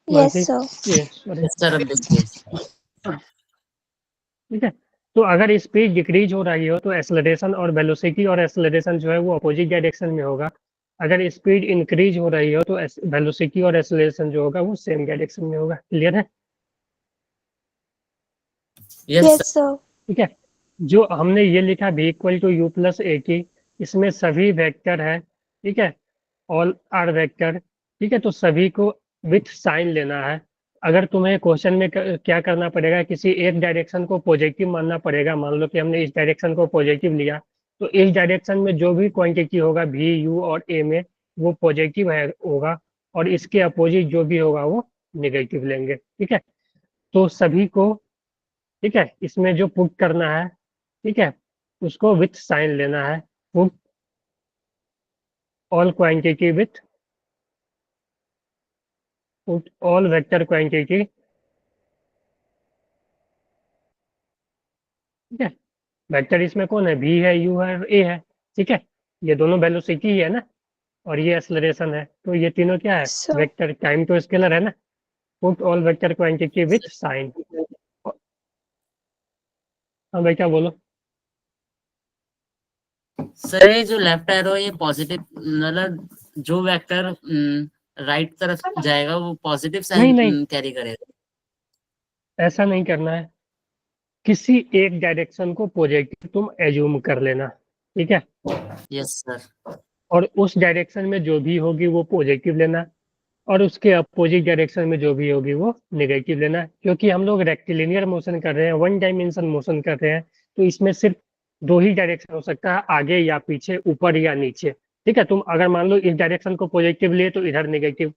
Yes Mansi, sir. ये सॉरी, यस सर, अब दिख गई। ठीक है। तो अगर स्पीड डिक्रीज हो रही हो तो एक्सेलरेशन और वेलोसिटी और एक्सेलरेशन जो है वो अपोजिट डायरेक्शन में होगा। अगर स्पीड इंक्रीज हो रही हो तो वेलोसिटी और एक्सेलरेशन जो होगा वो सेम डायरेक्शन में होगा। क्लियर है? Yes yes sir. ठीक है। जो हमने ये लिखा v equal to u plus a की, इसमें सभी वेक्टर है, ठीक है, ऑल आर वेक्टर, ठीक है। तो सभी को विथ साइन लेना है। अगर तुम्हें क्वेश्चन में क्या करना पड़ेगा, किसी एक डायरेक्शन को पॉजिटिव मानना पड़ेगा। मान लो कि हमने इस डायरेक्शन को पॉजिटिव लिया, तो इस डायरेक्शन में जो भी क्वांटिटी होगा v u और a में वो पॉजिटिव है होगा, और इसके अपोजिट जो भी होगा वो निगेटिव लेंगे, ठीक है। तो सभी को, ठीक है, इसमें जो पुट करना है, ठीक है, उसको विथ साइन लेना है। Put all quantity with, put all vector quantity, ठीक है। वेक्टर इसमें कौन है? v है, u है और a है, ठीक है। ये दोनों वेलोसिटी ही है ना, और ये एक्सेलरेशन है, तो ये तीनों क्या है? Sir vector. टाइम तो स्केलर है ना। Put all vector quantity with sign. हाँ भाई, क्या बोलो? सर ये जो लेफ्ट एरो ये पॉजिटिव, मतलब जो वेक्टर राइट तरफ जाएगा वो पॉजिटिव नहीं नहीं, साइन कैरी करेगा। ऐसा नहीं करना है। किसी एक डायरेक्शन को पॉजिटिव तुम एज्यूम कर लेना, ठीक है, यस सर। और उस डायरेक्शन में जो भी होगी वो पॉजिटिव लेना, और उसके अपोजिट डायरेक्शन में जो भी होगी वो नेगेटिव लेना। क्योंकि हम लोग रेक्टिलिनियर मोशन कर रहे हैं, वन डायमेंशन मोशन कर रहे हैं, तो इसमें सिर्फ दो ही डायरेक्शन हो सकता है, आगे या पीछे, ऊपर या नीचे। ठीक है, तुम अगर मान लो इस डायरेक्शन को पॉजिटिव लिए तो इधर नेगेटिव,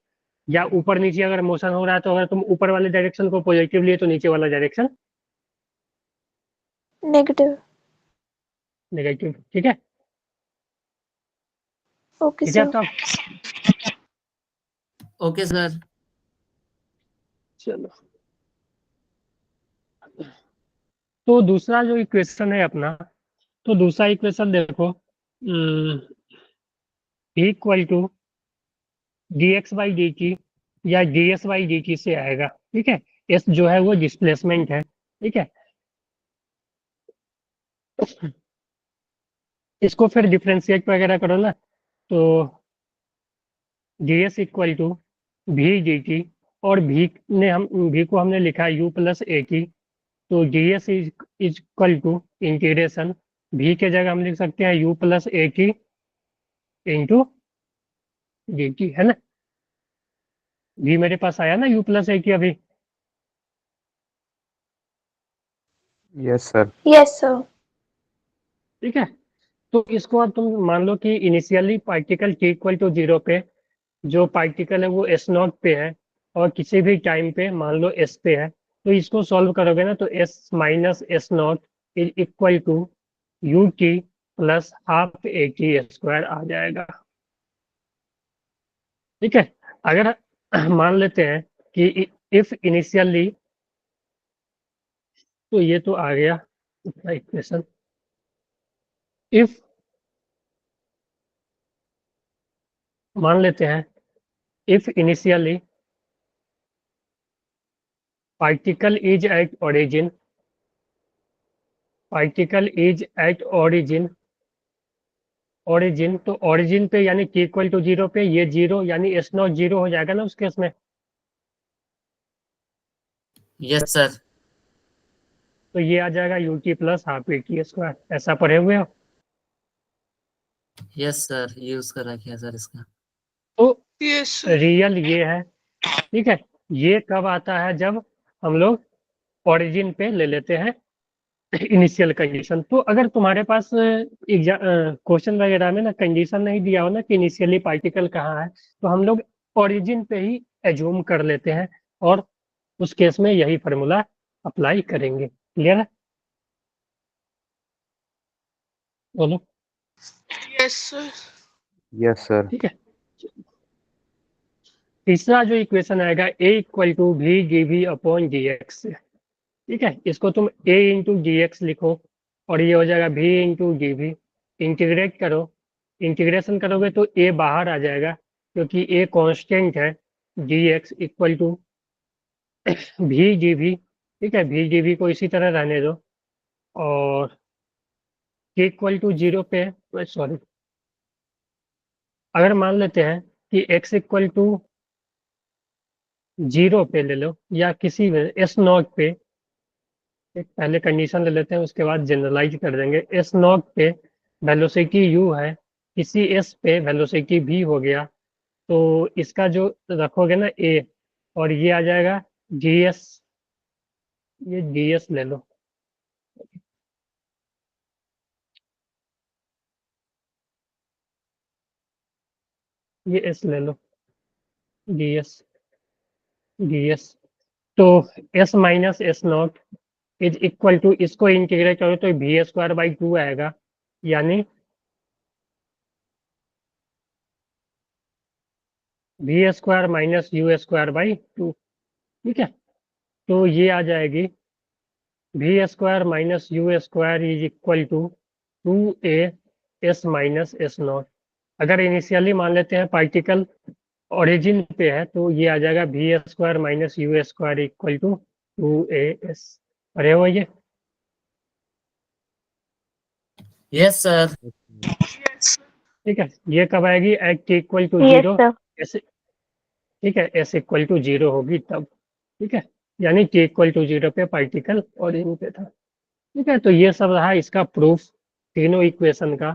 या ऊपर नीचे अगर मोशन हो रहा है तो अगर तुम ऊपर वाले डायरेक्शन को पॉजिटिव लिए तो नीचे वाला डायरेक्शन नेगेटिव। नेगेटिव। ठीक है, ओके ठीक है सर। तो ओके सर। चलो, तो दूसरा जो इक्वेशन है अपना, तो दूसरा इक्वेशन देखो, v equal to d x by d t या d s by d t से आएगा। ठीक है, एस जो है वो डिस्प्लेसमेंट है। ठीक है, इसको फिर डिफ्रेंशिएट वगैरह करो ना, तो d s equal to v d t, और वी को हमने लिखा है यू प्लस ए टी, तो d s is equal to integration, v के जगह हम लिख सकते हैं u plus a t into d t, है ना। वी मेरे पास आया ना यू प्लस ए टी अभी। Yes, sir. Yes sir. ठीक है, तो इसको अब तुम मान लो कि initially particle T equal to 0 पे जो पार्टिकल है वो एस नॉट पे है, और किसी भी टाइम पे मान लो एस पे है, तो इसको सॉल्व करोगे ना तो s minus s not is equal to u t plus half a t square आ जाएगा। ठीक है, अगर मान लेते हैं कि इफ इनिशियली, तो ये तो आ गया इक्वेशन। इफ मान लेते हैं if initially particle is at origin, particle is at origin, origin तो ओरिजिन पे यानी t इक्वल टू 0 पे ये 0 यानी एस नॉट 0 हो जाएगा ना उस केस में। Yes sir. तो ये आ जाएगा you t plus half a t square, ऐसा पढ़े हुए हो। यस सर, यूज कर रखा है सर इसका। तो यस सर। रियल ये है। ठीक है, ये कब आता है जब हम लोग ओरिजिन पे ले लेते हैं इनिशियल कंडीशन। तो अगर तुम्हारे पास क्वेश्चन वगैरह में ना कंडीशन नहीं दिया हो ना कि इनिशियली पार्टिकल कहाँ है, तो हम लोग ओरिजिन पे ही एज्यूम कर लेते हैं, और उस केस में यही फार्मूला अप्लाई करेंगे। क्लियर है, बोलो। Yes sir. Yes, sir. ठीक है, तीसरा जो इक्वेशन आएगा a equal to v d v upon d x. ठीक है, इसको तुम ए इंटू डी एक्स लिखो, और ये हो जाएगा v into d v. Integrate करो, इंटीग्रेशन करोगे तो ए बाहर आ जाएगा क्योंकि ए कांस्टेंट है। D x equal to v d v. ठीक है, वी डी वी को इसी तरह रहने दो, और के इक्वल टू 0 पे, सॉरी, अगर मान लेते हैं कि x इक्वल टू 0 पे ले लो या किसी में एस नॉट पे, एक पहले कंडीशन ले लेते हैं उसके बाद जनरलाइज कर देंगे। एस नॉट पे वेलोसिटी u है, किसी s पे वेलोसिटी v हो गया, तो इसका जो रखोगे ना a, और ये आ जाएगा ds, ये ds ले लो, ये s ले लो, ds, ds, तो s minus s not is equal to, इसको इंटीग्रेट करो तो वी स्क्वायर बाई 2 आएगा, यानी v square minus u square by 2। ठीक है, तो ये आ जाएगी v square minus u square is equal to 2a s minus s naught. अगर इनिशियली मान लेते हैं पार्टिकल ओरिजिन पे है तो ये आ जाएगा v square minus u square equal to 2a s। अरे वो ये यस सर। Yes sir. ठीक है, ये कब आएगी at t equal to Yes, 0, sir. ऐसे। ठीक है, s इक्वल टू 0 होगी तब। ठीक है, यानी t इक्वल टू 0 पे पार्टिकल ओरिजिन पे था। ठीक है, तो ये सब रहा इसका प्रूफ तीनों इक्वेशन का।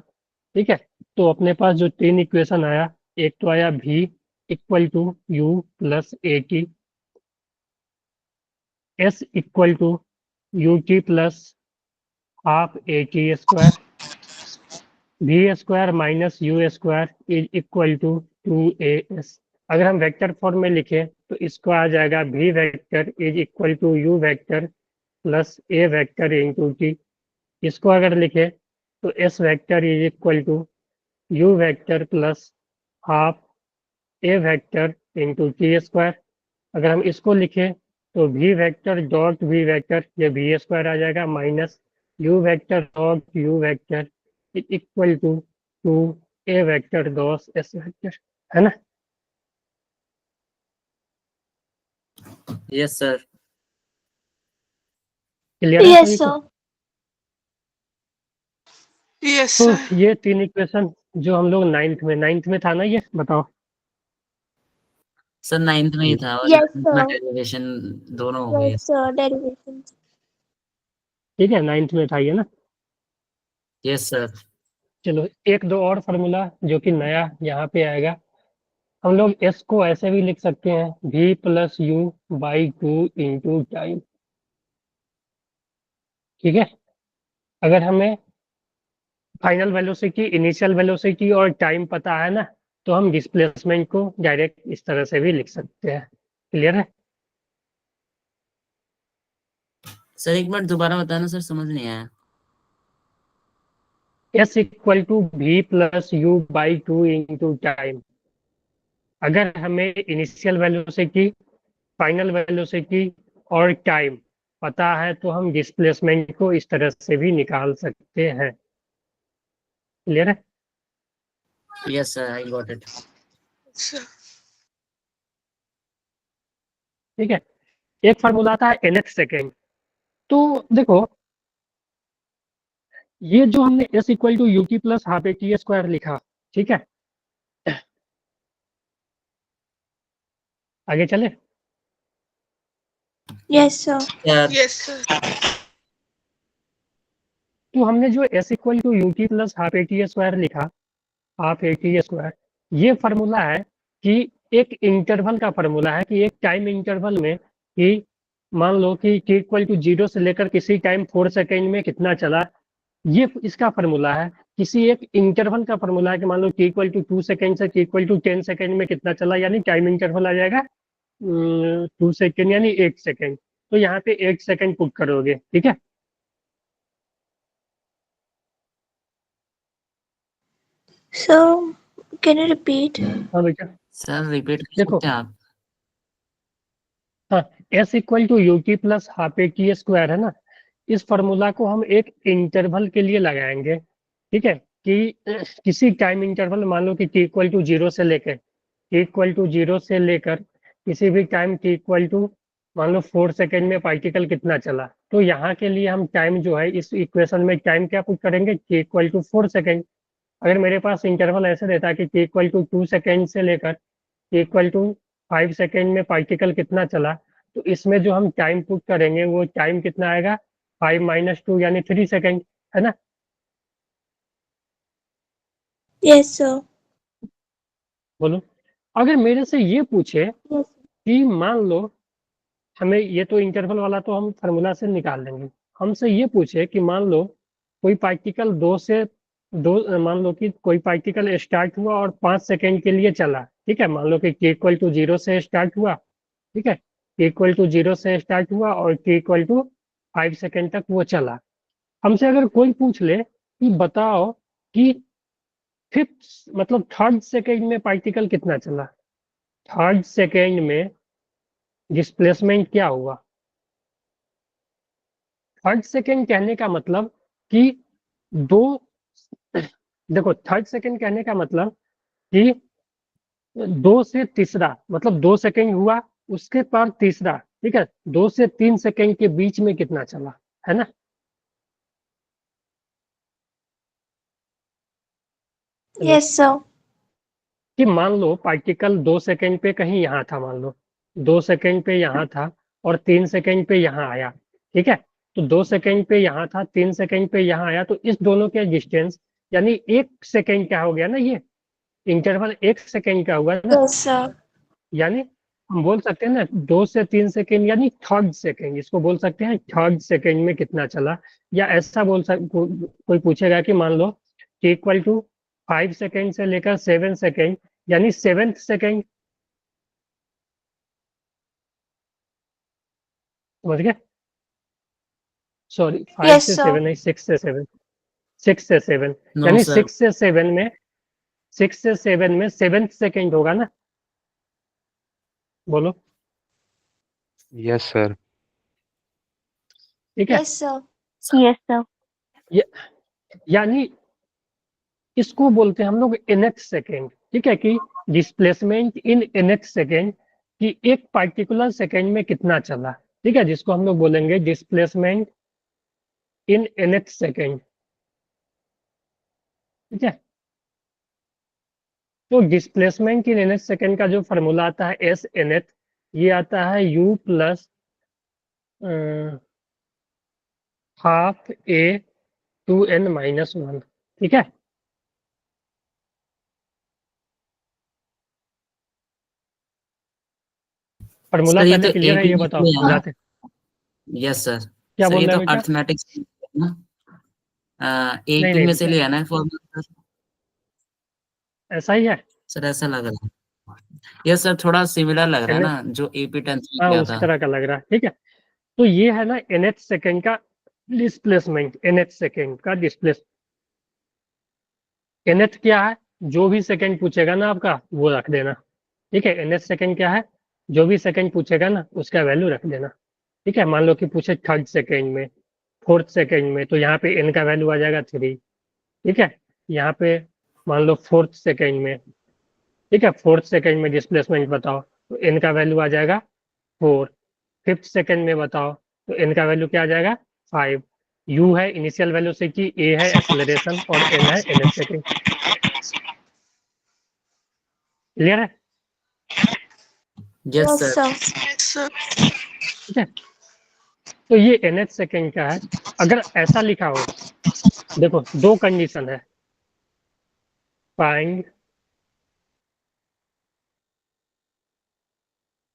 ठीक है, तो अपने पास जो तीन इक्वेशन आया, एक तो आया v equal to u plus a t, s equal to u t plus half a t square, v square minus u square is equal to 2as। अगर हम वेक्टर फॉर्म में लिखें तो इसको आ जाएगा v vector is equal to u vector plus a vector into t. इसको अगर लिखें तो s vector is equal to u vector plus half a vector into t square. अगर हम इसको लिखें तो v vector dot v vector, ये वी स्क्वायर आ जाएगा minus u vector dot u vector equal to 2 a vector dot s vector, है ना? Yes sir. क्लियर है Yes, सभी को? sir. Yes, तो sir. ये 3 इक्वेशन जो हम लोग नाइन्थ में था ना, ये बताओ। सर 9th में ही था और Yes, 11th में sir. डेरिवेशन दोनों हो गए। Yes, sir. Derivation. ठीक है, 9th में था ये ना। Yes sir. चलो एक दो और फार्मूला जो कि नया यहाँ पे आएगा। हम लोग एस को ऐसे भी लिख सकते हैं v plus u by 2 into time. ठीक है, अगर हमें फाइनल वेलोसिटी, इनिशियल वेलोसिटी और टाइम पता है ना, तो हम डिस्प्लेसमेंट को डायरेक्ट इस तरह से भी लिख सकते हैं। क्लियर है? सर एक मिनट दोबारा बताना सर, समझ नहीं आया। S equal to v plus u by 2 into time. अगर हमें इनिशियल वेलोसिटी, फाइनल वेलोसिटी और टाइम पता है तो हम डिस्प्लेसमेंट को इस तरह से भी निकाल सकते हैं। क्लियर है? Yes sir, I got it. Sir. ठीक है, एक फार्मूला आता है nth सेकेंड। तो देखो, ये जो हमने s equal to u t plus half a t square लिखा, ठीक है, आगे चले। Yes, sir. Yes, sir. तो हमने जो s equal to u t plus half a t square लिखा, हाफ ए टी स्क्वायर, ये फार्मूला है कि एक इंटरवल का फार्मूला है कि एक टाइम इंटरवल में, कि मान लो कि t इक्वल टू 0 से लेकर किसी टाइम 4 सेकेंड में कितना चला, ये इसका फार्मूला है। किसी एक इंटरवल का फार्मूला है कि मान लो t इक्वल टू 2 सेकेंड से t इक्वल टू 10 सेकेंड में कितना चला, यानी टाइम इंटरवल आ जाएगा 2 सेकेंड यानी 8 सेकेंड। तो यहाँ पे 8 सेकेंड पुट करोगे, ठीक है। So, can you repeat? हाँ बेटा, सर रिपीट कर देखो। सकते हैं आप? हाँ, s equal to u t plus half a t square है ना, इस फॉर्मूला को हम एक इंटरवल के लिए लगाएंगे। ठीक है, कि किसी टाइम इंटरवल, मान लो कि t इक्वल टू 0 से लेकर किसी भी टाइम t इक्वल टू मान लो 4 सेकेंड में पार्टिकल कितना चला, तो यहाँ के लिए हम टाइम जो है इस इक्वेशन में टाइम क्या पुट करेंगे, t इक्वल टू 4 सेकेंड। अगर मेरे पास इंटरवल ऐसे देता है कि t इक्वल टू 2 सेकेंड से लेकर t इक्वल टू 5 सेकेंड में पार्टिकल कितना चला, तो इसमें जो हम टाइम पुट करेंगे वो टाइम कितना आएगा, 5 माइनस 2 यानी 3 सेकेंड, है ना। Yes, sir. बोलो, अगर मेरे से ये पूछे Yes. कि मान लो, हमें ये तो इंटरवल वाला तो हम फार्मूला से निकाल लेंगे, हमसे ये पूछे कि मान लो कोई पार्टिकल मान लो कि कोई पार्टिकल स्टार्ट हुआ और 5 सेकेंड के लिए चला। ठीक है, मान लो कि t इक्वल टू 0 से स्टार्ट हुआ, ठीक है, t इक्वल टू 0 से स्टार्ट हुआ और t इक्वल टू 5 सेकेंड तक वो चला। हमसे अगर कोई पूछ ले कि बताओ कि फिफ्थ मतलब थर्ड सेकेंड में पार्टिकल कितना चला, थर्ड सेकेंड में डिस्प्लेसमेंट क्या हुआ। थर्ड सेकेंड कहने का मतलब कि देखो, थर्ड सेकेंड कहने का मतलब कि 2 से तीसरा, मतलब 2 सेकेंड हुआ उसके बाद तीसरा, ठीक है, 2 से 3 सेकेंड के बीच में कितना चला, है ना। Yes, sir. कि मान लो पार्टिकल 2 सेकेंड पे कहीं यहाँ था, मान लो 2 सेकेंड पे यहाँ था और 3 सेकेंड पे यहाँ आया। ठीक है, तो 2 सेकेंड पे यहाँ था, 3 सेकेंड पे यहाँ आया, तो इस दोनों के डिस्टेंस यानी 1 सेकेंड क्या हो गया ना, ये इंटरवल 1 सेकेंड का हुआ ना। Yes, sir. यानी हम बोल सकते हैं ना 2 से 3 सेकेंड यानी थर्ड सेकेंड, इसको बोल सकते हैं थर्ड सेकेंड में कितना चला। या ऐसा कोई पूछेगा कि मान लो t इक्वल टू 5 सेकेंड से लेकर 7 सेकेंड, यानी 7th सेकेंड, समझ गए? सॉरी, 5 Yes, से sir. 7 नहीं, 6 से 7, 6 से 7, नो यानी सर 6 से 7 में 7th सेकेंड होगा ना? बोलो, Yes, sir. ठीक है? Yes, sir. Yes sir. यानी इसको बोलते हैं हम लोग nth सेकेंड, ठीक है? कि डिस्प्लेसमेंट इन nth सेकेंड, कि एक पार्टिकुलर सेकेंड में कितना चला, ठीक है? जिसको हम लोग बोलेंगे डिस्प्लेसमेंट इन nth सेकेंड, ठीक है? तो डिस्प्लेसमेंट इन nth सेकेंड का जो फॉर्मूला आता है एस nth, ये आता है u plus half a 2n minus 1, ठीक है? फॉर्मूला सर ये पहले तो क्लियर है, एपी ये में बताओ से है ना? समझाते। Yes sir. क्या सर बोल ये रहे तो हो बेटा? अर्थमेटिक्स ना नहीं एपी नहीं में से बेटा, लिया ना फॉर्मूला सर? ऐसा ही है। सर ऐसा लग रहा है। यस सर, थोड़ा सिमिलर लग रहा है nth, ना जो एपी 10th में हाँ किया उसी था। तरह का लग रहा है, ठीक है? तो ये है ना nth सेकेंड का डिस्प्लेसमेंट, nth सेकेंड का डिस्प्लेस, nth क्या है? जो भी सेकेंड पूछेगा ना आपका वो रख देना, ठीक है? nth सेकेंड क्या है? जो भी सेकेंड पूछेगा ना उसका वैल्यू रख देना, ठीक है? मान लो कि पूछे 3rd सेकेंड में, 4th सेकेंड में, तो यहाँ पे n का वैल्यू आ जाएगा 3, ठीक है? यहाँ पे मान लो 4th सेकेंड में, ठीक है? 4th सेकेंड में डिस्प्लेसमेंट बताओ, तो n का वैल्यू आ जाएगा 4। 5th सेकेंड में बताओ तो n का वैल्यू क्या आ जाएगा? 5। u है इनिशियल वेलोसिटी, a है एक्सेलरेशन और n है nth सेकेंड। क्लियर है? Yes Yes, sir. sir. Yes, sir. ठीक है? तो ये nth सेकेंड का है। अगर ऐसा लिखा हो, देखो दो कंडीशन है, फाइंड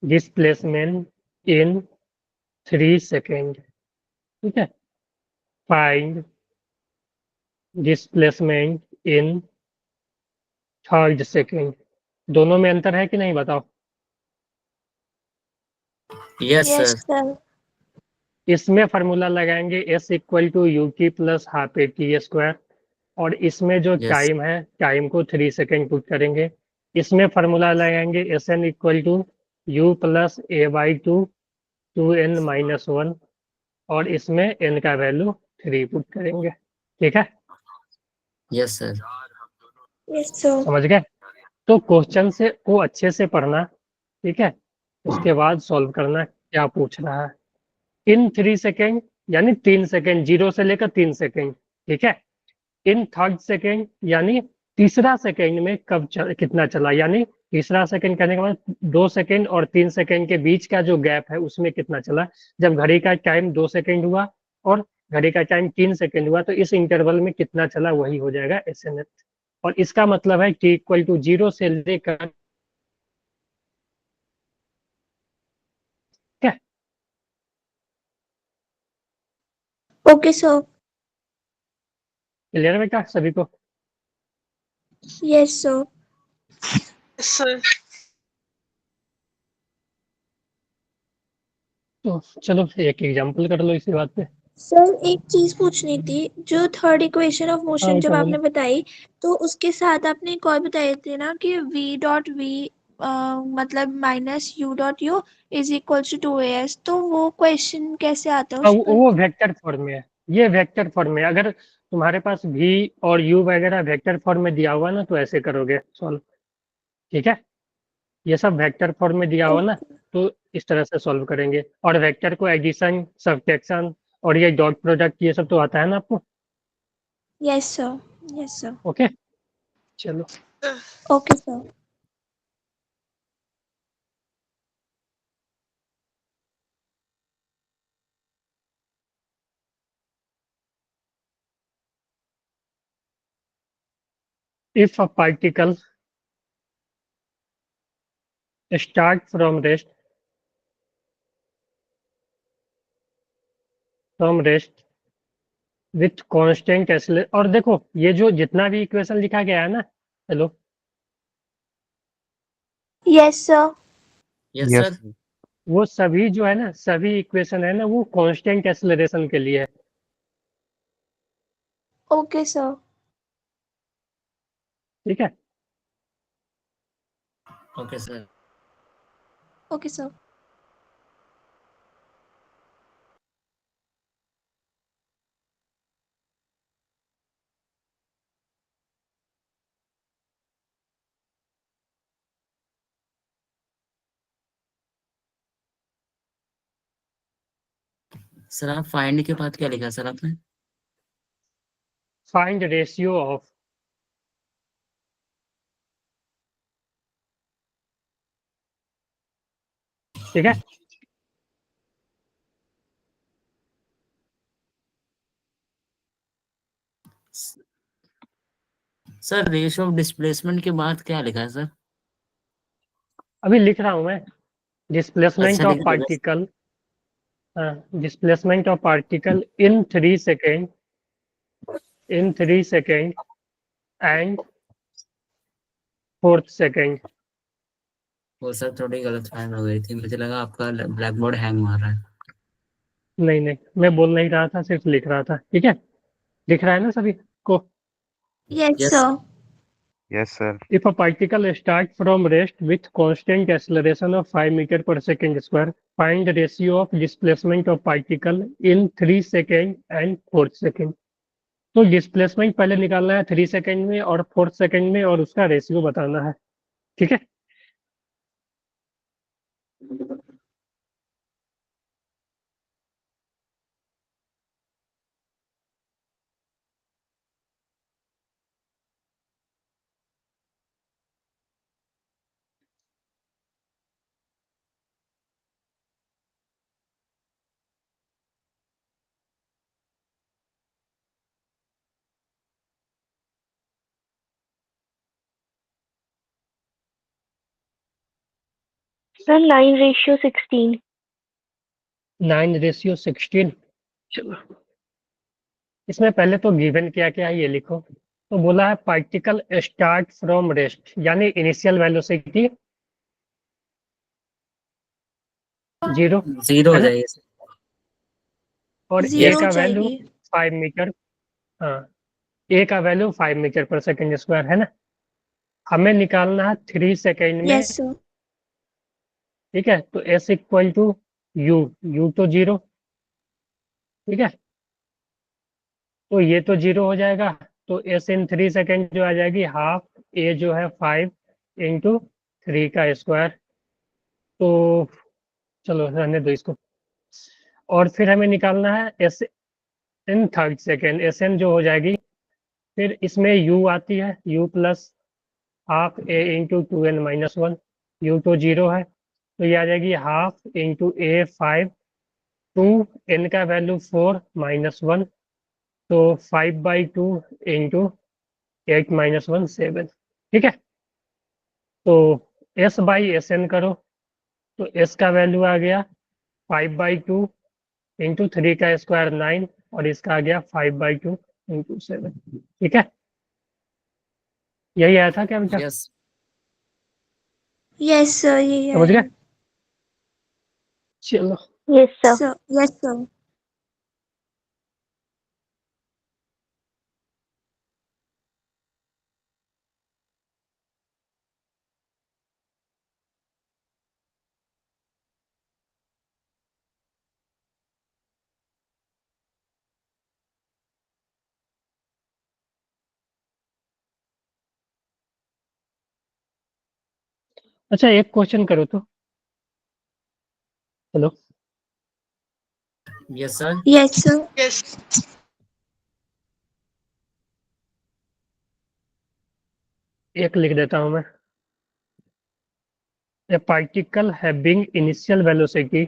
डिस्प्लेसमेंट इन 3 सेकेंड, ठीक है? Find displacement in 3rd second. दोनों में अंतर है कि नहीं बताओ? Yes Yes, sir. sir. इसमें फार्मूला लगाएंगे s equal to u t plus half a t square, और इसमें जो यस टाइम है, टाइम को 3 सेकेंड पुट करेंगे। इसमें फार्मूला लगाएंगे s n equal to u plus a by two 2n minus 1, और इसमें n का वैल्यू 3 पुट करेंगे, ठीक है? Yes sir. Yes, sir. समझ गए? तो क्वेश्चन से को अच्छे से पढ़ना, ठीक है? उसके बाद सॉल्व करना क्या पूछ रहा है। इन 3 सेकेंड यानी 3 सेकेंड, 0 से लेकर 3 सेकेंड, ठीक है? इन 3rd सेकेंड यानी तीसरा सेकेंड में कितना चला, यानी तीसरा सेकेंड कहने के बाद 2 सेकेंड और 3 सेकेंड के बीच का जो गैप है उसमें कितना चला। जब घड़ी का टाइम 2 सेकेंड हुआ और घड़ी का टाइम 3 सेकेंड हुआ, तो इस इंटरवल में कितना चला वही हो जाएगा एस एन एच। और इसका मतलब है टी इक्वल टू 0 से लेकर, क्या? Okay, sir. क्लियर बेटा सभी को? Yes, sir. Yes, sir. तो चलो एक एग्जांपल कर लो इसी बात पे। सर एक चीज पूछनी थी, जो थर्ड इक्वेशन ऑफ हाँ मोशन जब बेटा बोलो। आपने बताई, तो उसके साथ आपने एक और बताए थे ना कि v डॉट वी मतलब minus u dot u is equal to 2as, तो वो क्वेश्चन कैसे आता है हाँ उस पर? वो वेक्टर फॉर्म में है, ये वेक्टर फॉर्म में है। अगर तुम्हारे पास v और u वगैरह वेक्टर फॉर्म में दिया हुआ ना तो ऐसे करोगे सॉल्व, ठीक है? ये सब वेक्टर फॉर्म में दिया हुआ ना, तो इस तरह से सॉल्व करेंगे। और वेक्टर को एडिशन, सब्ट्रैक्शन और ये डॉट प्रोडक्ट ये सब तो आता है ना आपको? Yes sir, yes sir. Okay चलो। Okay sir. If a particle start from rest with constant acceleration. और देखो ये जो जितना भी इक्वेशन लिखा गया है ना, hello, yes sir. Yes Yes, sir. sir. वो सभी जो है ना, सभी इक्वेशन है ना, वो कांस्टेंट एक्सेलरेशन के लिए है। Okay sir. ठीक है। Okay sir. Okay sir. Sir आप फाइंड के बाद क्या लिखा सर आपने? फाइंड रेशियो ऑफ, ठीक है। सर रेशियो ऑफ डिस्प्लेसमेंट के बाद क्या लिखा है सर? अभी लिख रहा हूं मैं। डिस्प्लेसमेंट अच्छा ऑफ लिख दो बस। Particle, displacement of particle in 3 second, in 3 second and 4th second. वो सर थोड़ी गलत फाइंड हो गई थी, मुझे लगा आपका ब्लैक बोर्ड हैंग मार रहा है। नहीं नहीं, मैं बोल नहीं रहा था, सिर्फ लिख रहा था। ठीक है, लिख रहा है ना सभी को। Yes yes. Sir. Yes, sir. If a particle starts from rest with constant acceleration of 5 meter per second square, find the ratio of displacement of particle in 3 second and 4th second. तो displacement पहले निकालना है 3 second में और 4th second में, और उसका ratio बताना है। ठीक है। सर 9:16। 9:16। चलो, इसमें पहले तो गिवन क्या क्या है ये लिखो। तो बोला है पार्टिकल स्टार्ट फ्रॉम रेस्ट, यानी इनिशियल वेलोसिटी 0 जीरो है हो ना, जाएगी सर। और ए जीरो यस। हो का वैल्यू जाएगी। 5 मीटर। हाँ, ए का value 5 metre per second square है ना। हमें निकालना है 3 सेकेंड में। Yes sir. ठीक है, तो s equal to u, u तो 0। ठीक है, तो ये तो 0 हो जाएगा। तो एस इन 3 सेकेंड जो आ जाएगी हाफ ए जो है 5 × 3 का स्क्वायर। तो चलो रहने दो इसको। और फिर हमें निकालना है एस इन 3rd सेकेंड, एस एन जो हो जाएगी। फिर इसमें यू आती है, u plus half a × 2n - 1। You तो 0 है, तो ये आ जाएगी ½ a 5 टू n का वैल्यू 4 - 1। तो 5/2 × 8 - 1 7। ठीक है, तो S/SN करो, तो S का वैल्यू आ गया 5/2 × 3 का स्क्वायर 9, और इसका आ गया 5/2 × 7। ठीक है, यही आया था क्या बेटा? यस। यस सर, यही समझ आया। गए? चलो, yes sir. Sir yes sir. अच्छा एक क्वेश्चन करो तो। Hello, yes sir. Yes sir. Yes. एक लिख देता हूं मैं। A particle having initial velocity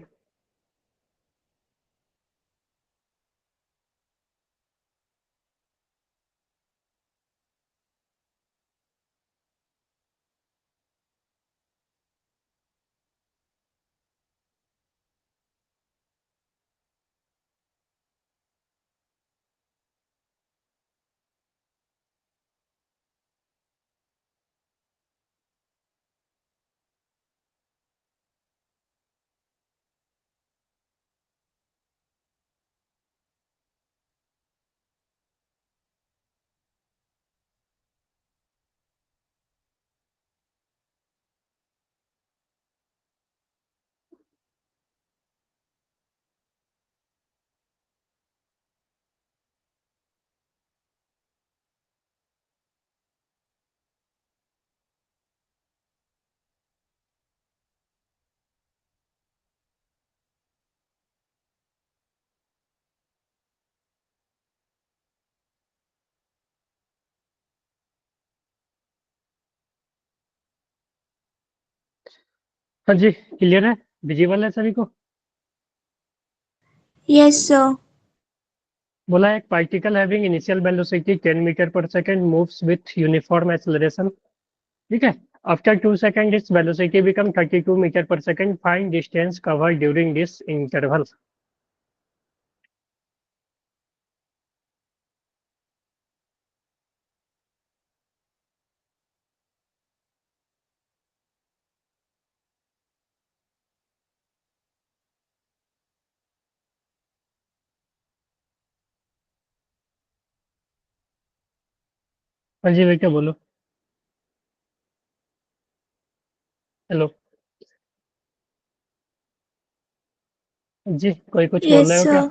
हाँ जी, क्लियर है, विजिबल है सभी को। Yes sir. बोला एक particle having initial velocity 10 metre per second moves with uniform acceleration, ठीक है। After 2 second its velocity become 32 metre per second, find distance covered during this interval. हाँ जी बेटा बोलो। हेलो जी, कोई कुछ बोल यस रहे हो क्या? सर।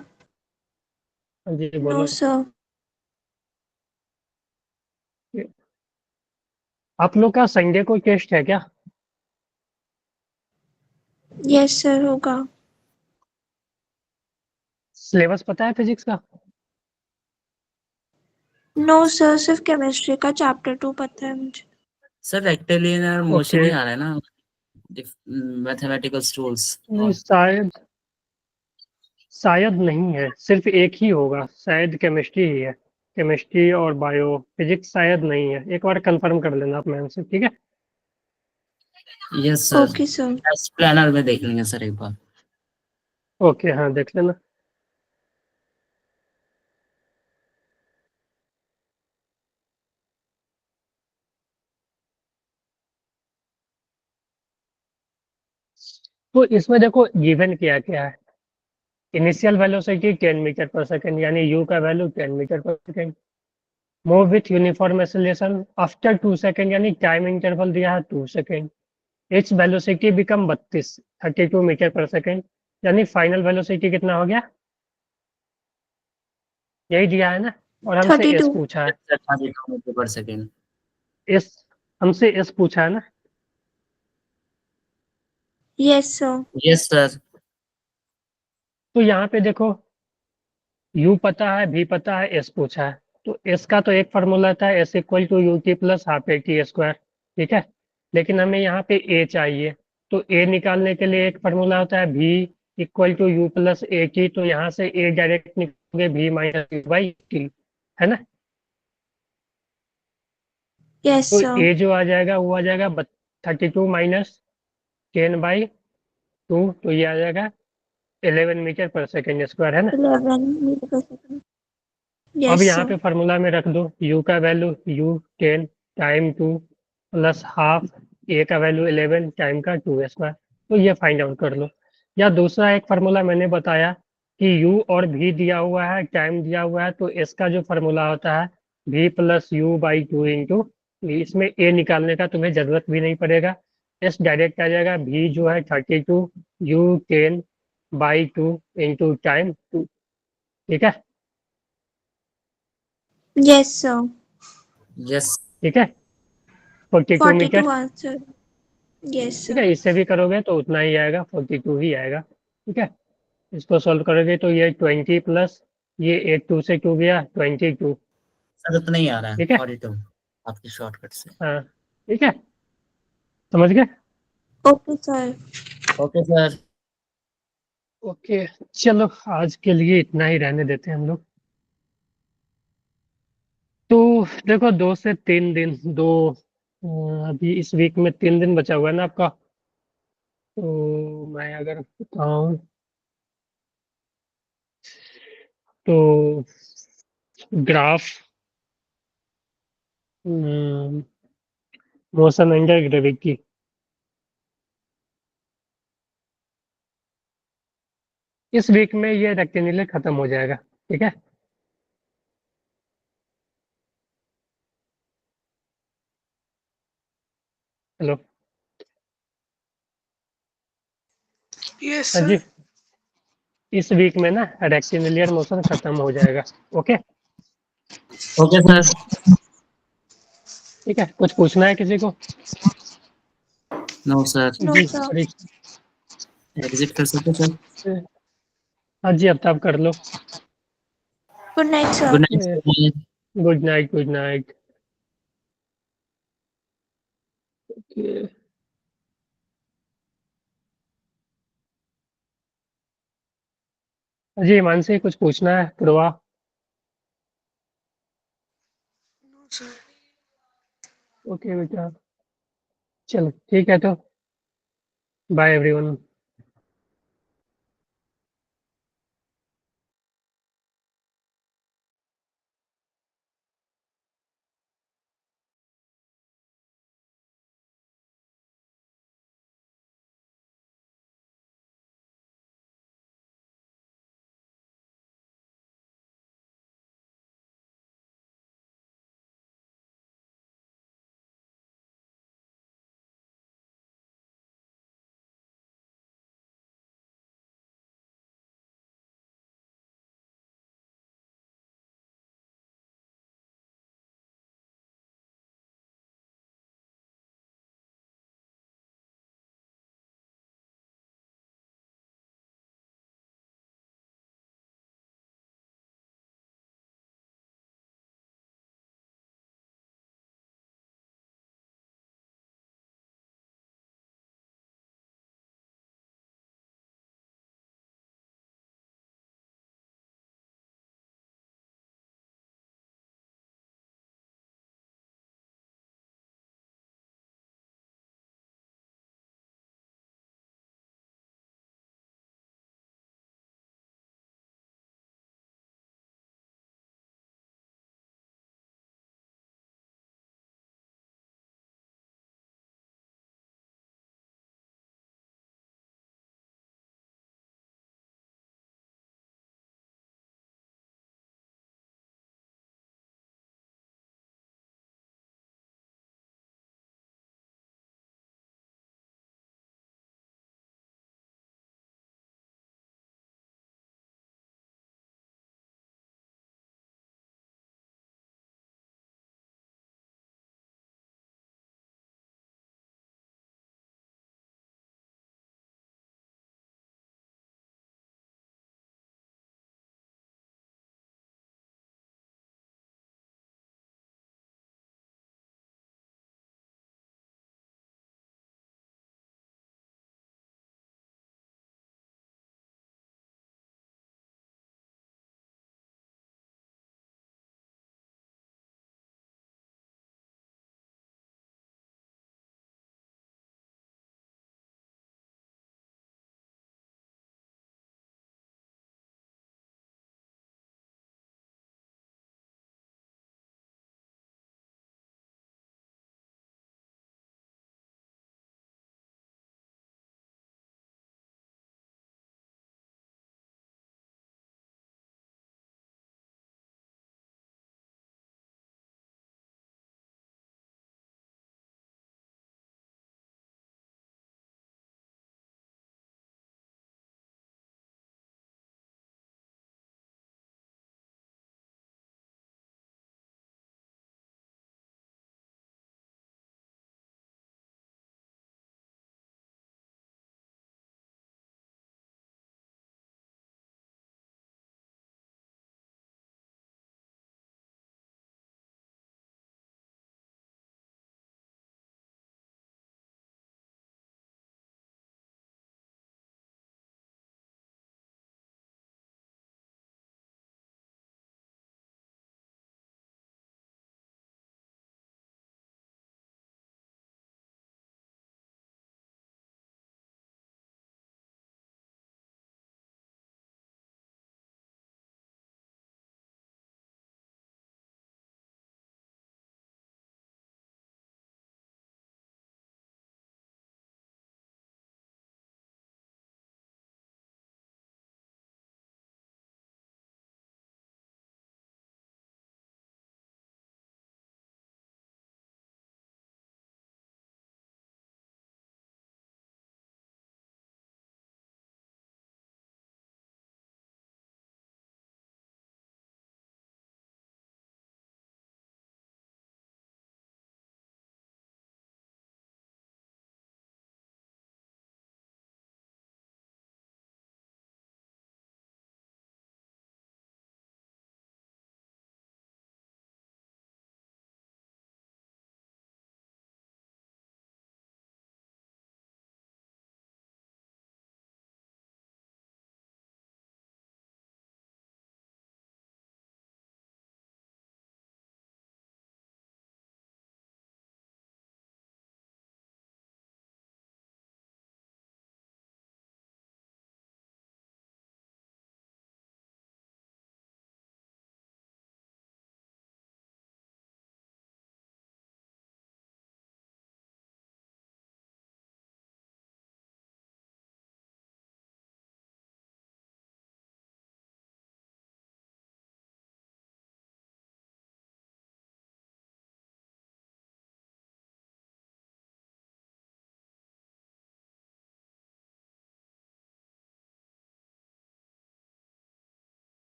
हाँ जी नो बोलो। सर। आप लोग का संडे को टेस्ट है क्या? यस सर होगा। सिलेबस पता है फिजिक्स का? नो सर, सिर्फ केमिस्ट्री का चैप्टर 2 पता है मुझे। सर रेक्टिलिनियर मोशन ओके, ही आ रहा है ना, मैथमेटिकल टूल्स। शायद शायद नहीं है, सिर्फ एक ही होगा, शायद केमिस्ट्री ही है। केमिस्ट्री और बायो, फिजिक्स शायद नहीं है, एक बार कंफर्म कर लेना आप मैम से, ठीक है। Yes sir, okay sir. Test planner में देख लेंगे सर एक बार। ओके हाँ देख लेना। तो इसमें देखो गिवन क्या क्या है। Initial velocity 10 metre per second, यानी यू का value 10 metre per second. Move with uniform acceleration after 2 second, यानी टाइम इंटरवल दिया है 2 second. Its velocity become 32 metre per second, यानी फाइनल वेलोसिटी कितना हो गया? यही दिया है ना, और हमसे एस 32। पूछा है। Sir 32 metre per second. S, हमसे एस पूछा है ना। Yes sir. Yes sir. तो यहाँ पे देखो, यू पता है, भी पता है, एस पूछा है। तो एस का तो एक फार्मूला था, s equal to u t plus half a t square, ठीक है। लेकिन हमें यहाँ पे ए चाहिए, तो ए निकालने के लिए एक फार्मूला होता है भी equal to u plus a t, तो यहाँ से ए डायरेक्ट निकलोगे भी माइनस यू बाई टी, है ना। यस तो सर। ए जो आ जाएगा वो आ जाएगा 32 माइनस 10/2, तो ये आ जाएगा 11 मीटर पर सेकेंड स्क्वायर, है ना। 11 मीटर पर सेकंड। अब यस यहाँ सर। पे फार्मूला में रख दो, u का value u 10 time 2 plus half, a का वैल्यू 11 टाइम का 2 स्क्वायर, तो ये फाइंड आउट कर लो। या दूसरा एक फार्मूला मैंने बताया कि u और v दिया हुआ है, टाइम दिया हुआ है, तो s का जो फार्मूला होता है v plus u by 2 into, इसमें a निकालने का तुम्हें जरूरत भी नहीं पड़ेगा, s डायरेक्ट आ जाएगा, v जो है 32 u 10 बाई 2 इंटू टाइम 2, ठीक है। Yes sir. यस। ठीक है, 42 मीटर, 42 आंसर। यस ठीक सर। है। इससे भी करोगे तो उतना ही आएगा, 42 ही आएगा, ठीक है। इसको सॉल्व करोगे तो ये 20 प्लस ये 8 2 से 2 गया 22, सर उतना ही आ रहा है ठीक है। 42 आपकी शॉर्टकट से। हाँ ठीक है, समझ गए। Okay sir. Okay sir. Okay, चलो आज के लिए इतना ही रहने देते हैं हम लोग। तो देखो 2 से 3 दिन, अभी इस वीक में 3 दिन बचा हुआ है ना आपका। तो मैं अगर बताऊं तो ग्राफ, मोशन अंडर ग्रेविटी, इस वीक में ये रेक्टेंगुलर खत्म हो जाएगा, ठीक है। हेलो, Yes, हाँ जी, sir. इस वीक में ना रेक्टेंगुलर मोशन खत्म हो जाएगा, ओके। Okay sir. ठीक है, कुछ पूछना है किसी को? No sir. नो जी सर। एग्जिट कर सकते सर। हाँ जी, अब तब कर लो। Good night sir. Good night. Good night, good night. जी मानसी कुछ पूछना है पूर्वा? No sir. ओके बेटा, चलो ठीक है तो बाय एवरीवन।